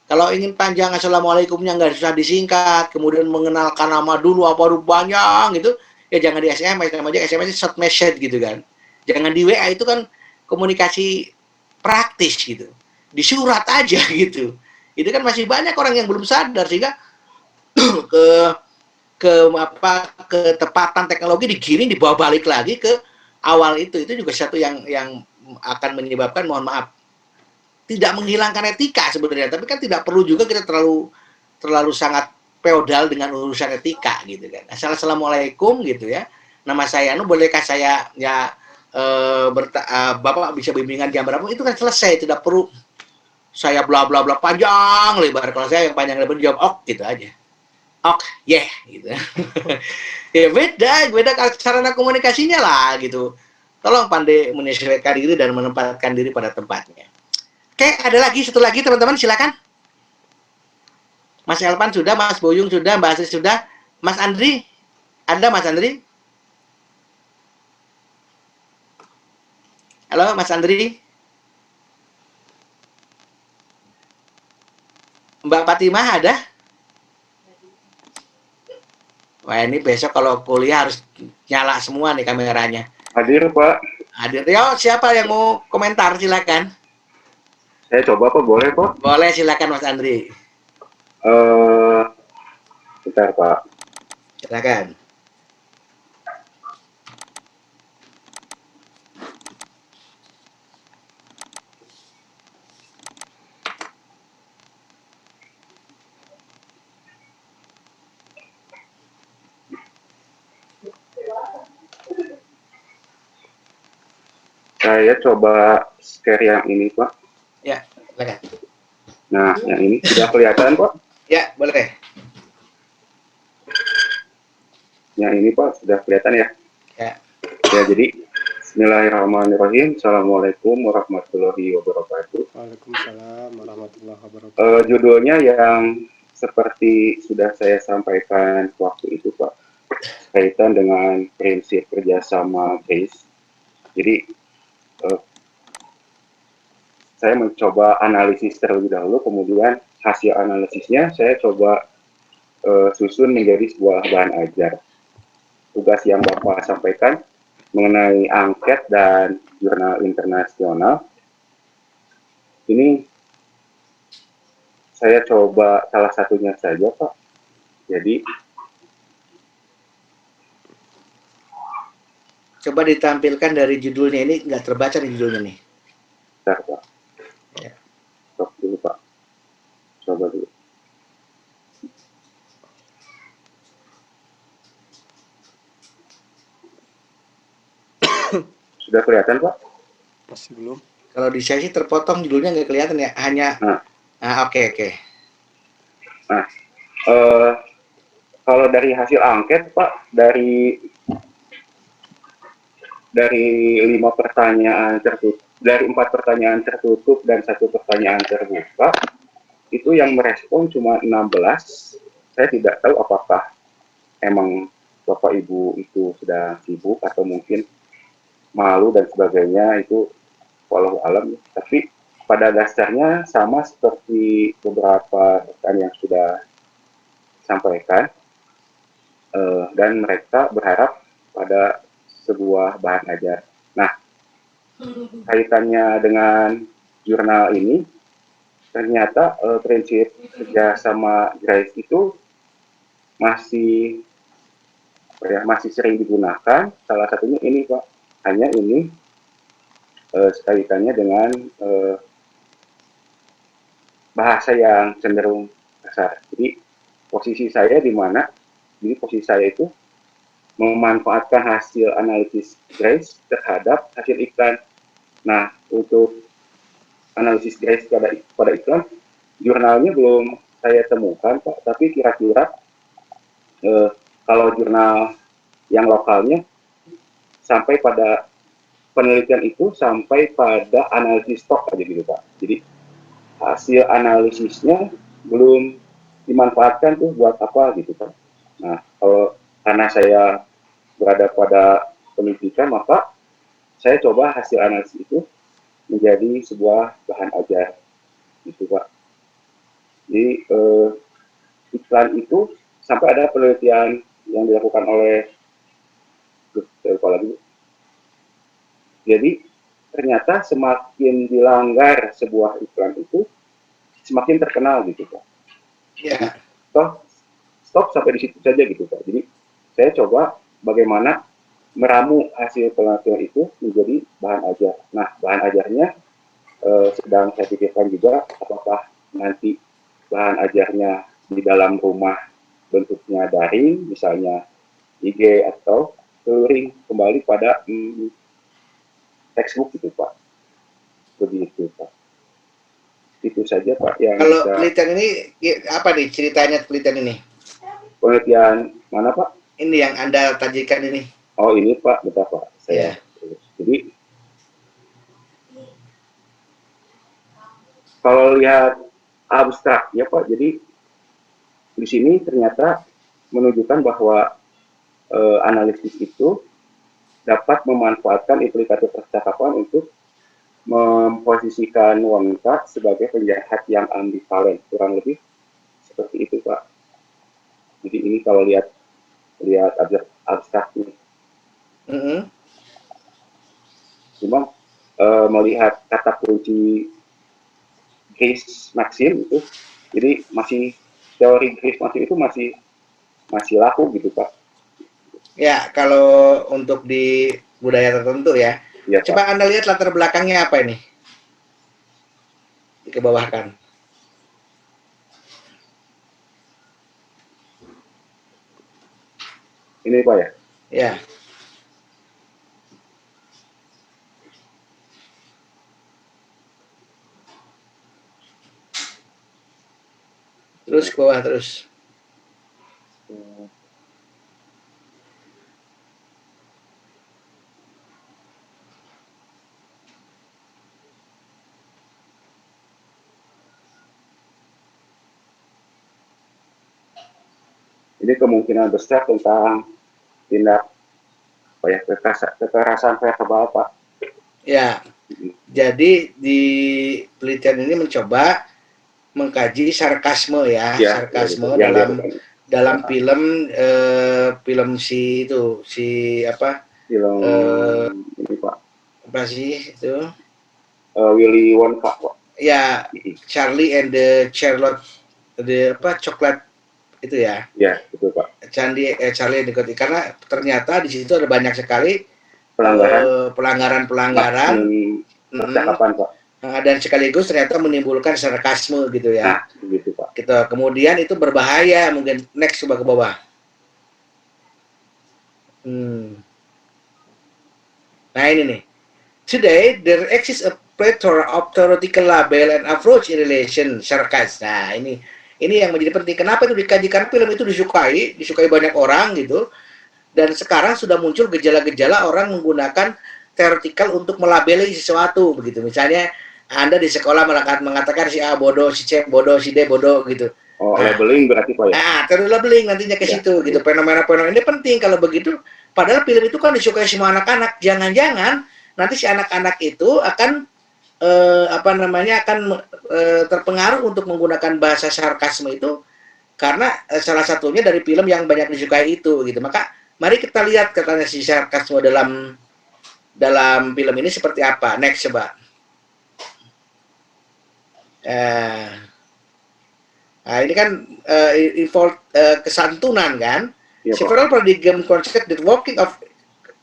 Kalau ingin panjang assalamualaikumnya nggak susah disingkat, kemudian mengenalkan nama dulu apa dulu panjang gitu, ya jangan di SMS, namanya SMS short message gitu kan. Jangan di WA, itu kan komunikasi praktis gitu. Di surat aja gitu. Itu kan masih banyak orang yang belum sadar sehingga ke ketepatan teknologi digiring dibawa balik lagi ke awal itu juga satu yang akan menyebabkan mohon maaf tidak menghilangkan etika sebenarnya, tapi kan tidak perlu juga kita terlalu sangat feodal dengan urusan etika gitu kan. Assalamualaikum gitu ya, nama saya bolehkah saya ya Bapak bisa bimbingan jam berapa, itu kan selesai, tidak perlu saya bla bla bla panjang lebar. Kalau saya yang panjang lebar jawab ok gitu aja, ok yeah gitu. Ya beda sarana komunikasinya lah gitu. Tolong pandai menyesuaikan diri dan menempatkan diri pada tempatnya. Oke, ada lagi satu lagi teman-teman, silakan. Mas Elvan sudah, Mas Boyung sudah, Mbak Asri sudah, Mas Andri ada, Mas Andri? Halo Mas Andri, Mbak Fatimah ada? Wah ini besok kalau kuliah harus nyala semua nih kameranya. Hadir Pak. Hadir. Yo, siapa yang mau komentar silakan. Saya coba Pak, boleh Pak? Boleh, silakan Mas Andri. Bentar Pak. Silakan. Saya coba share yang ini Pak. Ya, silakan. Nah, yang ini sudah kelihatan Pak. Ya, boleh. Yang ini Pak sudah kelihatan ya. Ya. Ya, jadi Bismillahirrahmanirrahim. Assalamualaikum warahmatullahi wabarakatuh. Waalaikumsalam warahmatullahi wabarakatuh. Judulnya yang seperti sudah saya sampaikan waktu itu Pak, kaitan dengan prinsip kerjasama GRACE. Jadi saya mencoba analisis terlebih dahulu, kemudian hasil analisisnya saya coba susun menjadi sebuah bahan ajar. Tugas yang Bapak sampaikan mengenai angket dan jurnal internasional, ini saya coba salah satunya saja Pak. Jadi Coba ditampilkan dari judulnya, ini nggak terbaca di judulnya nih. bentar Pak, Ya. stop dulu Pak, coba dulu. Sudah kelihatan Pak? Masih belum. Kalau di saya sih terpotong judulnya nggak kelihatan ya, hanya. Oke. Nah, kalau dari hasil angket Pak, dari 5 pertanyaan tertutup, dari 4 pertanyaan tertutup dan 1 pertanyaan terbuka, itu yang merespon cuma 16. Saya tidak tahu apakah emang Bapak Ibu itu sudah sibuk atau mungkin malu dan sebagainya, itu walau alam. Tapi pada dasarnya sama seperti beberapa rekan yang sudah sampaikan, dan mereka berharap pada sebuah bahan ajar. Nah, kaitannya dengan jurnal ini, ternyata prinsip kerjasama GRACE itu masih sering digunakan. Salah satunya ini Pak, hanya ini kaitannya dengan bahasa yang cenderung kasar. Jadi posisi saya di mana? Jadi posisi saya itu memanfaatkan hasil analisis GRACE terhadap hasil iklan. Nah, untuk analisis GRACE pada iklan, jurnalnya belum saya temukan Pak, tapi kira-kira kalau jurnal yang lokalnya sampai pada penelitian itu sampai pada analisis stok aja gitu Pak. Jadi hasil analisisnya belum dimanfaatkan tuh buat apa gitu Pak. Nah, karena saya berada pada penelitian, maka saya coba hasil analisis itu menjadi sebuah bahan ajar gitu Pak. Jadi iklan itu sampai ada penelitian yang dilakukan oleh lagi. Jadi ternyata semakin dilanggar sebuah iklan itu semakin terkenal gitu Pak. Ya. Stop sampai di situ saja gitu Pak. Jadi saya coba bagaimana meramu hasil penelitian itu menjadi bahan ajar. Nah, bahan ajarnya sedang saya pikirkan juga, apakah nanti bahan ajarnya di dalam rumah bentuknya daring, misalnya IG, atau luring kembali pada textbook gitu Pak. Begitu Pak. Itu saja Pak yang Kalau bisa. penelitian ini apa nih ceritanya penelitian ini? Penelitian mana Pak? Ini yang Anda tajikan ini. Oh ini Pak, betul Pak. Saya. Jadi kalau lihat abstrak ya Pak, jadi di sini ternyata menunjukkan bahwa analisis itu dapat memanfaatkan implikator percakapan untuk memposisikan wanita sebagai penjahat yang ambivalen, kurang lebih seperti itu Pak. Jadi ini kalau lihat abstrak ini. Cuma melihat kata kunci Grace Maxim itu, jadi masih teori Grace Maxim itu masih laku gitu Pak. Ya, kalau untuk di budaya tertentu ya. Ya Coba Pak. Anda lihat latar belakangnya apa ini? Dikebawahkan. Ini Pak ya? Ya. Terus ke bawah terus. Ini kemungkinan besar tentang tindak kekerasan verbal, Pak. Ya, jadi di penelitian ini mencoba mengkaji sarkasme ya, Ya, sarkasme yang dalam film film si itu si apa film eh, ini, Pak. apa sih itu Willy Wonka, Pak. ya, Charlie and the Charlotte, the apa coklat itu ya, Ya, betul, Pak. Charlie and the Chocolate, karena ternyata di situ ada banyak sekali Pelanggaran pelanggaran percakapan, Pak. dan sekaligus ternyata menimbulkan sarkasme gitu ya. Nah, begitu, Pak. Gitu. Kemudian itu berbahaya, mungkin next coba ke bawah. Nah ini nih. Today there exists a plethora of theoretical label and approach in relation sarcasm. Nah ini yang menjadi penting. Kenapa itu dikaji? Karena film itu disukai banyak orang gitu. Dan sekarang sudah muncul gejala-gejala orang menggunakan theoretical untuk melabeli sesuatu begitu. Misalnya Anda di sekolah mengatakan si A bodoh, si C bodoh, si D bodoh gitu. Oh, labeling berarti, Pak ya? Nah, terus labeling nantinya ke situ gitu. Fenomena-fenomena ini penting kalau begitu. Padahal film itu kan disukai semua anak-anak. Jangan-jangan nanti si anak-anak itu akan terpengaruh untuk menggunakan bahasa sarkasme itu karena salah satunya dari film yang banyak disukai itu gitu. Maka mari kita lihat katanya si sarkasme dalam film ini seperti apa. Next coba. Nah ini kan kesantunan kan. Ya, Several paradigm concept that working of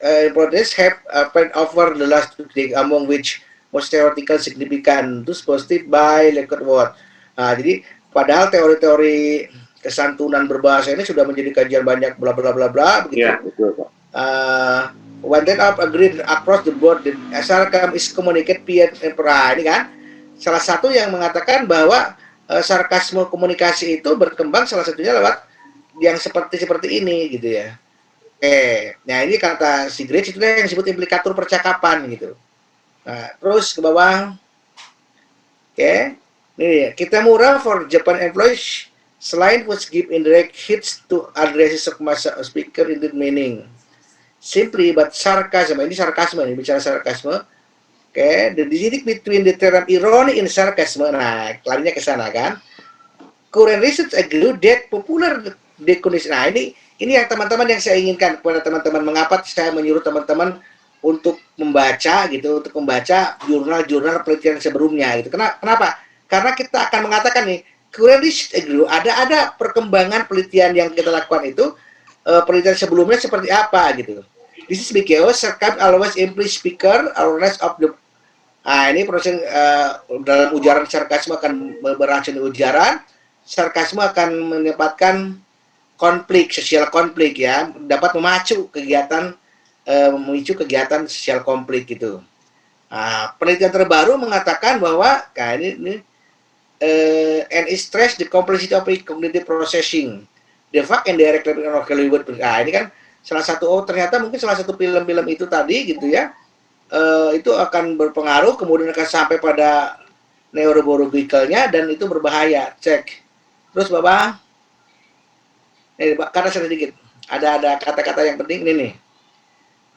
importance have appeared over the last decade, among which most theoretical significant thus positive by Lecoq-Ward. Nah, jadi padahal teori-teori kesantunan berbahasa ini sudah menjadi kajian banyak bla bla bla bla begitu. Iya, betul, Pak. When that up agreed across the board, the sarcasm is communicate via ini kan salah satu yang mengatakan bahwa sarkasme komunikasi itu berkembang salah satunya lewat yang seperti ini gitu ya. Nah ini kata Sigrid itu yang disebut implikatur percakapan gitu. Nah, terus ke bawah. Ini Kitamura for Japan employees selain which give indirect hits to addresses of speaker in the meaning. Simply but sarcasm, ini sarkasme, ini bicara sarkasme. The distinction between the term irony and sarcasm. Nah, larinya ke sana kan. Current research agree that popular definition. Nah, ini yang teman-teman yang saya inginkan kepada teman-teman. Mengapa saya menyuruh teman-teman untuk membaca gitu, untuk membaca jurnal-jurnal penelitian sebelumnya gitu. Kenapa? Karena kita akan mengatakan nih, current research agree, ada perkembangan penelitian yang kita lakukan itu penelitian sebelumnya seperti apa gitu. This is because sarcasm always implies speaker awareness of the. Nah, ini proses dalam ujaran sarkasme akan berhasil di ujaran. Sarkasme akan menyebabkan konflik, sosial konflik ya, dapat memicu kegiatan sosial konflik gitu. Nah, penelitian terbaru mengatakan bahwa ini stress the complexity of cognitive processing, the fact and direct of Hollywood. Nah, ini kan salah satu ternyata mungkin salah satu film-film itu tadi gitu ya. Itu akan berpengaruh kemudian akan sampai pada neurobiologicalnya dan itu berbahaya. Cek. Terus Bapak, kata sedikit. Ada kata-kata yang penting ini nih.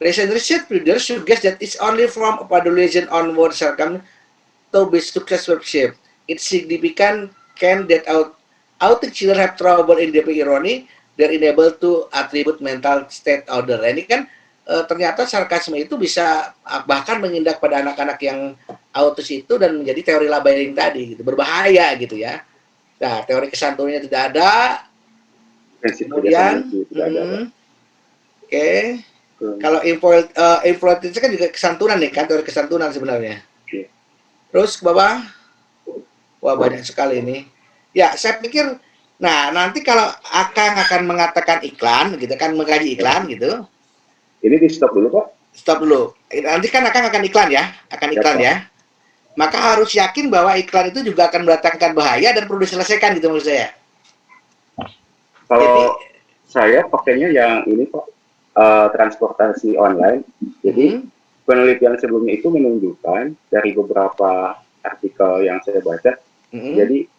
Recent research readers suggest that it's only from adolescence onward sarcasm to be successful shape. It's significant can that out children have trouble in the irony, they're unable to attribute mental state order. Ini kan ternyata sarkasme itu bisa bahkan mengindak pada anak-anak yang autis itu dan menjadi teori labeling tadi gitu, berbahaya gitu ya. Nah, teori kesantunannya tidak ada. Kemudian kalau influence itu kan juga kesantunan nih kan, teori kesantunan sebenarnya. Terus ke bawah. Wah, banyak sekali ini. Ya, saya pikir nah, nanti kalau Akang akan mengatakan iklan gitu kan, mengkaji iklan gitu. Ini di stop dulu, Pak. Stop dulu. Nanti kan Akang akan iklan ya, ya. Maka harus yakin bahwa iklan itu juga akan mendatangkan bahaya dan perlu diselesaikan gitu maksud saya. Jadi Kalau saya pakainya yang ini kok, transportasi online. Jadi penelitian sebelumnya itu menunjukkan dari beberapa artikel yang saya baca. Jadi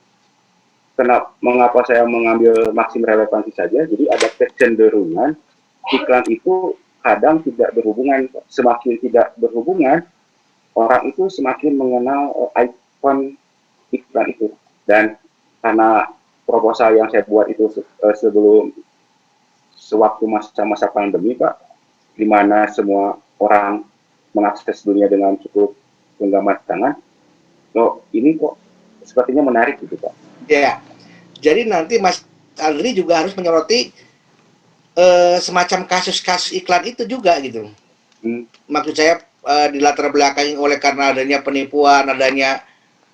mengapa saya mengambil maksim relevansi saja? Jadi ada kecenderungan iklan itu kadang tidak berhubungan. Semakin tidak berhubungan, orang itu semakin mengenal ikon iklan itu. Dan karena proposal yang saya buat itu sebelum sewaktu masa-masa pandemi, Pak, di mana semua orang mengakses dunia dengan cukup genggaman tangan, ini kok sepertinya menarik gitu, Pak. ya, jadi nanti Mas Andri juga harus menyoroti semacam kasus-kasus iklan itu juga gitu. Maksud saya di latar belakangi oleh karena adanya penipuan, adanya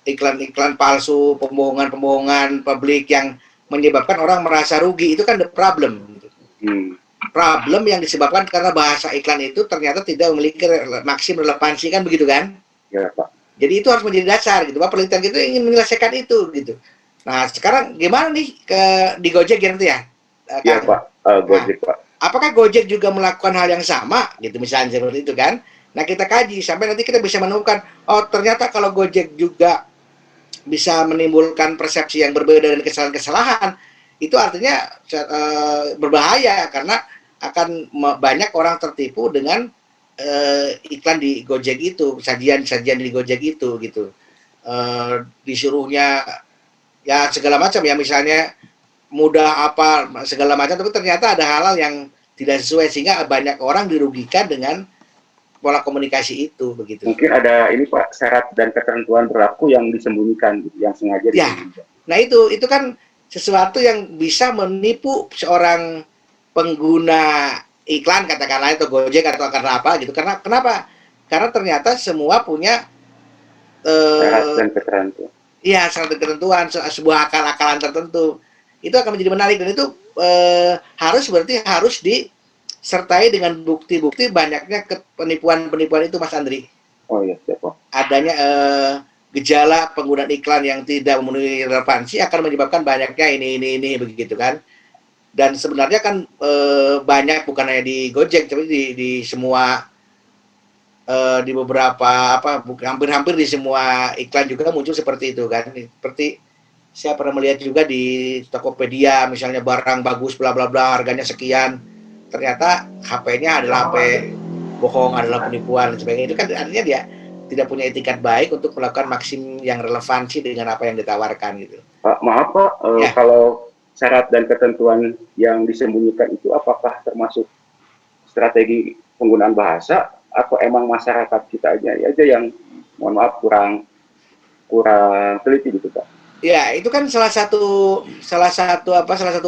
iklan-iklan palsu, pembohongan-pembohongan publik yang menyebabkan orang merasa rugi, itu kan the problem. Gitu. Problem yang disebabkan karena bahasa iklan itu ternyata tidak memiliki maksim relevansi, kan begitu kan? Ya, Pak. Jadi itu harus menjadi dasar gitu. Bahwa penelitian kita ingin menyelesaikan itu gitu. Nah sekarang gimana nih di Gojek gitu ya? Iya, Pak. Gojek, Pak. Apakah Gojek juga melakukan hal yang sama gitu misalnya seperti itu kan? Nah kita kaji sampai nanti kita bisa menemukan, oh ternyata kalau Gojek juga bisa menimbulkan persepsi yang berbeda dan kesalahan-kesalahan, itu artinya berbahaya karena akan banyak orang tertipu dengan iklan di Gojek itu, sajian-sajian di Gojek itu gitu. Disuruhnya ya segala macam ya, misalnya mudah apa segala macam, tapi ternyata ada hal-hal yang tidak sesuai sehingga banyak orang dirugikan dengan pola komunikasi itu begitu. Mungkin ada ini Pak, syarat dan ketentuan berlaku yang disembunyikan, yang sengaja disembunyikan. Nah itu kan sesuatu yang bisa menipu seorang pengguna iklan katakanlah itu Gojek atau karena apa gitu. Karena kenapa? Karena ternyata semua punya syarat dan ketentuan. Iya, syarat dan ketentuan, sebuah akal-akalan tertentu. Itu akan menjadi menarik dan itu harus disertai dengan bukti-bukti banyaknya penipuan-penipuan itu, Mas Andri. Oh iya, siapa? Adanya gejala penggunaan iklan yang tidak memenuhi relevansi akan menyebabkan banyaknya ini begitu kan. Dan sebenarnya kan banyak, bukan hanya di Gojek tapi di semua di beberapa hampir-hampir di semua iklan juga muncul seperti itu kan. Seperti saya pernah melihat juga di Tokopedia misalnya, barang bagus bla bla bla harganya sekian, ternyata HP-nya adalah HP bohong, adalah penipuan dan sebagainya. Itu kan artinya dia tidak punya etikat baik untuk melakukan maksim yang relevansi dengan apa yang ditawarkan gitu. Pak, maaf Pak, kalau syarat dan ketentuan yang disembunyikan itu apakah termasuk strategi penggunaan bahasa atau emang masyarakat kita aja yang mohon maaf kurang teliti gitu Pak? Ya, itu kan salah satu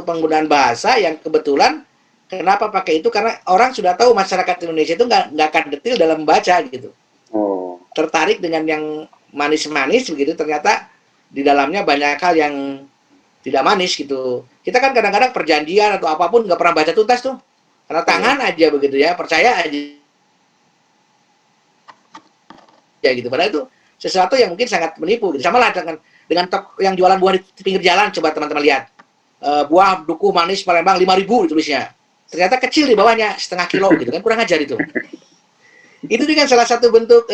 penggunaan bahasa yang kebetulan kenapa pakai itu, karena orang sudah tahu masyarakat Indonesia itu nggak akan detail dalam membaca gitu. Tertarik dengan yang manis-manis begitu, ternyata di dalamnya banyak hal yang tidak manis gitu. Kita kan kadang-kadang perjanjian atau apapun nggak pernah baca tuntas tuh, karena tangan aja begitu ya, percaya aja ya gitu. Padahal itu sesuatu yang mungkin sangat menipu gitu. Sama lah dengan yang jualan buah di pinggir jalan, coba teman-teman lihat. Buah duku manis Palembang 5.000 tulisnya. Ternyata kecil di bawahnya, setengah kilo gitu kan, kurang ajar itu. Itu kan salah satu bentuk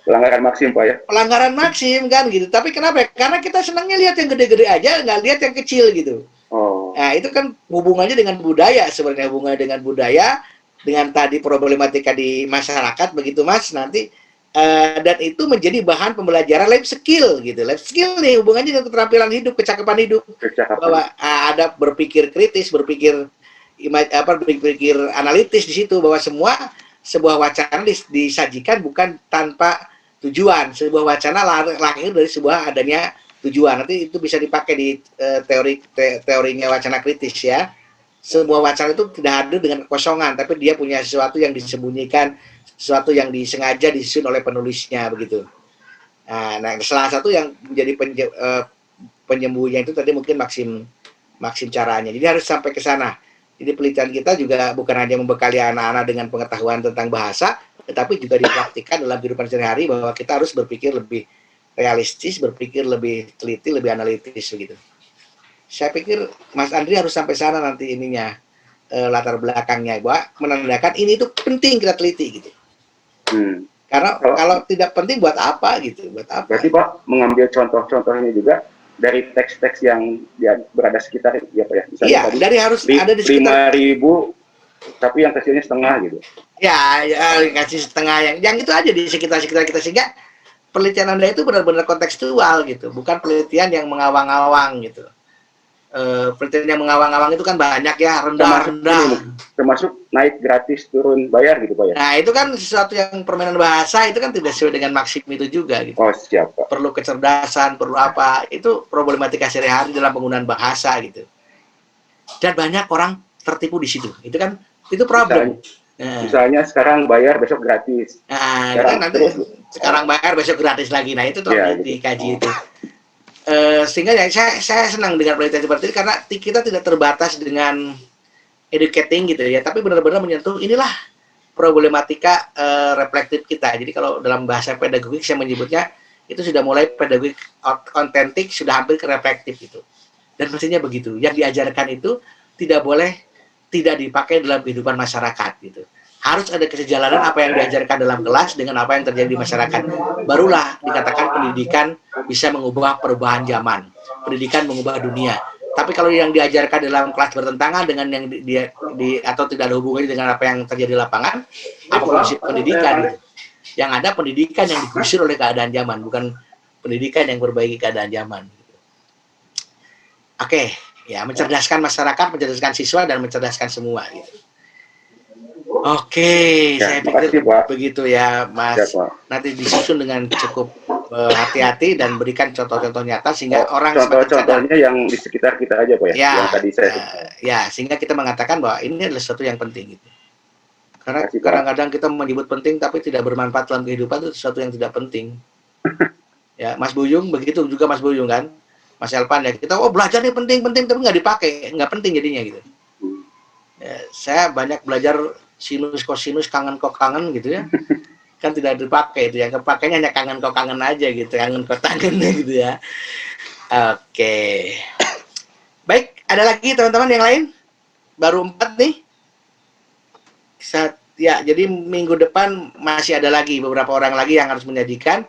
pelanggaran maksim Pak ya. Pelanggaran maksim kan gitu. Tapi kenapa? Karena kita senangnya lihat yang gede-gede aja, nggak lihat yang kecil gitu. Nah itu kan hubungannya dengan budaya, sebenarnya hubungannya dengan budaya, dengan tadi problematika di masyarakat begitu Mas. Nanti dan itu menjadi bahan pembelajaran life skill gitu. Life skill nih hubungannya dengan keterampilan hidup, kecakapan hidup. Bahwa ada berpikir kritis, berpikir analitis di situ, bahwa sebuah wacana disajikan bukan tanpa tujuan. Sebuah wacana lahir dari sebuah adanya tujuan. Nanti itu bisa dipakai di teorinya wacana kritis ya. Sebuah wacana itu tidak hadir dengan kekosongan, tapi dia punya sesuatu yang disembunyikan, sesuatu yang disengaja disusun oleh penulisnya begitu. Nah salah satu yang menjadi penyembunyian itu tadi mungkin maksim caranya. Jadi harus sampai ke sana. Jadi penelitian kita juga bukan hanya membekali anak-anak dengan pengetahuan tentang bahasa, tetapi juga dipraktikkan dalam kehidupan sehari-hari, bahwa kita harus berpikir lebih realistis, berpikir lebih teliti, lebih analitis begitu. saya pikir Mas Andri harus sampai sana nanti ininya, latar belakangnya, bahwa menandakan ini itu penting kita teliti gitu. Karena kalau tidak penting buat apa gitu, buat apa? Berarti Pak mengambil contoh-contohnya juga dari teks-teks yang berada sekitar ya Pak ya. Misalnya Iya, tadi dari harus ada di sekitar 5.000 tapi yang kecilnya setengah gitu. Ya, kasih setengah yang itu aja di sekitar kita, sehingga penelitian Anda itu benar-benar kontekstual gitu, bukan penelitian yang mengawang-awang gitu. Penelitian yang mengawang-awang itu kan banyak ya, rendah-rendah. Termasuk naik gratis, turun bayar gitu Pak ya. Nah, itu kan sesuatu yang permainan bahasa itu kan tidak sesuai dengan maksim itu juga gitu. Oh, siap Pak. Perlu kecerdasan, perlu apa? Itu problematika sehari-hari dalam penggunaan bahasa gitu. Dan banyak orang tertipu di situ. Itu problem. Misalnya sekarang bayar, besok gratis. Nah, sekarang, nanti sekarang bayar, besok gratis lagi. Nah, itu tolong dikaji itu. Sehingga ya, saya senang dengan penelitian seperti ini karena kita tidak terbatas dengan educating gitu ya, tapi benar-benar menyentuh inilah problematika reflektif kita. Jadi kalau dalam bahasa pedagogik saya menyebutnya itu sudah mulai pedagogik autentik, sudah hampir ke reflektif gitu. Dan mestinya begitu. Yang diajarkan itu tidak boleh tidak dipakai dalam kehidupan masyarakat gitu. Harus ada kesejalanan apa yang diajarkan dalam kelas dengan apa yang terjadi di masyarakat. Barulah dikatakan pendidikan bisa mengubah perubahan zaman. Pendidikan mengubah dunia. Tapi kalau yang diajarkan dalam kelas bertentangan dengan yang atau tidak ada hubungannya dengan apa yang terjadi di lapangan, apa fungsi pendidikan gitu. Yang ada pendidikan yang digusur oleh keadaan zaman, bukan pendidikan yang memperbaiki keadaan zaman. Oke, ya mencerdaskan masyarakat, mencerdaskan siswa dan mencerdaskan semua gitu. Oke, saya pikir begitu ya Mas. Nanti disusun dengan cukup hati-hati dan berikan contoh-contoh nyata sehingga orang contoh-contohnya yang di sekitar kita aja Pak ya, yang tadi saya ya, sehingga kita mengatakan bahwa ini adalah sesuatu yang penting gitu. Karena kadang-kadang kita menyebut penting tapi tidak bermanfaat dalam kehidupan, itu sesuatu yang tidak penting. Ya, Mas Buyung begitu juga Mas Buyung kan, Mas Elpan ya, kita belajar nih penting tapi nggak dipakai, nggak penting jadinya gitu. Ya, saya banyak belajar sinus kosinus kangen kok kangen gitu ya. Kan tidak dipakai itu, yang kepakainya hanya kangen kok kangen aja gitu, kangen kok kangen gitu ya. Oke. Baik, ada lagi teman-teman yang lain? Baru 4 nih. Ya, jadi minggu depan masih ada lagi beberapa orang lagi yang harus menyajikan.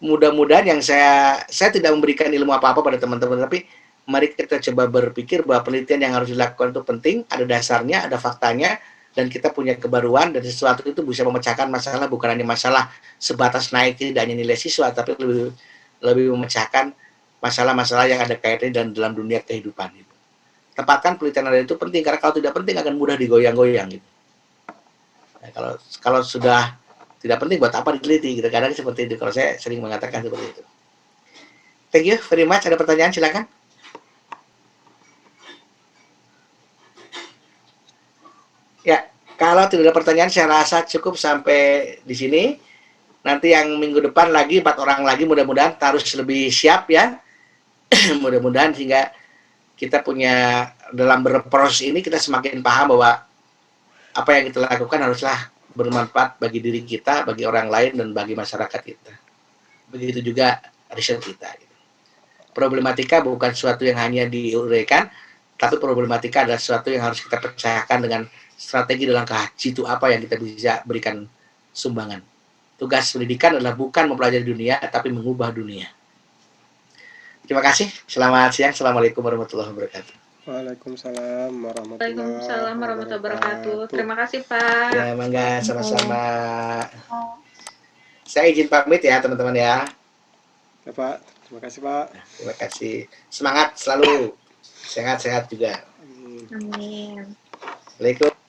Mudah-mudahan yang saya tidak memberikan ilmu apa-apa pada teman-teman, tapi mari kita coba berpikir bahwa penelitian yang harus dilakukan itu penting, ada dasarnya, ada faktanya, dan kita punya kebaruan, dan sesuatu itu bisa memecahkan masalah, bukan hanya masalah sebatas naik tidaknya nilai siswa, tapi lebih memecahkan masalah-masalah yang ada kaitannya dan dalam dunia kehidupan itu. Tempatkan penelitian Anda itu penting, karena kalau tidak penting akan mudah digoyang-goyang gitu. Nah, kalau sudah tidak penting buat apa diteliti gitu, kadang seperti itu. Kalau saya sering mengatakan seperti itu. Thank you very much. Ada pertanyaan silakan. Ya, kalau tidak ada pertanyaan, saya rasa cukup sampai di sini. Nanti yang minggu depan lagi 4 orang lagi, mudah-mudahan harus lebih siap ya. Mudah-mudahan sehingga kita punya dalam berproses ini kita semakin paham bahwa apa yang kita lakukan haruslah bermanfaat bagi diri kita, bagi orang lain, dan bagi masyarakat kita. Begitu juga riset kita. Problematika bukan sesuatu yang hanya diuraikan, tapi problematika adalah sesuatu yang harus kita pecahkan dengan strategi dalam jitu apa yang kita bisa berikan sumbangan. Tugas pendidikan adalah bukan mempelajari dunia, tapi mengubah dunia. Terima kasih. Selamat siang. Assalamualaikum warahmatullahi wabarakatuh. Waalaikumsalam warahmatullahi wabarakatuh. Terima kasih Pak. Ya, mangga, sama-sama. Saya izin pamit ya teman-teman ya. Ya Pak, terima kasih Pak. Terima kasih. Semangat selalu. Sehat-sehat juga. Amin. Assalamualaikum.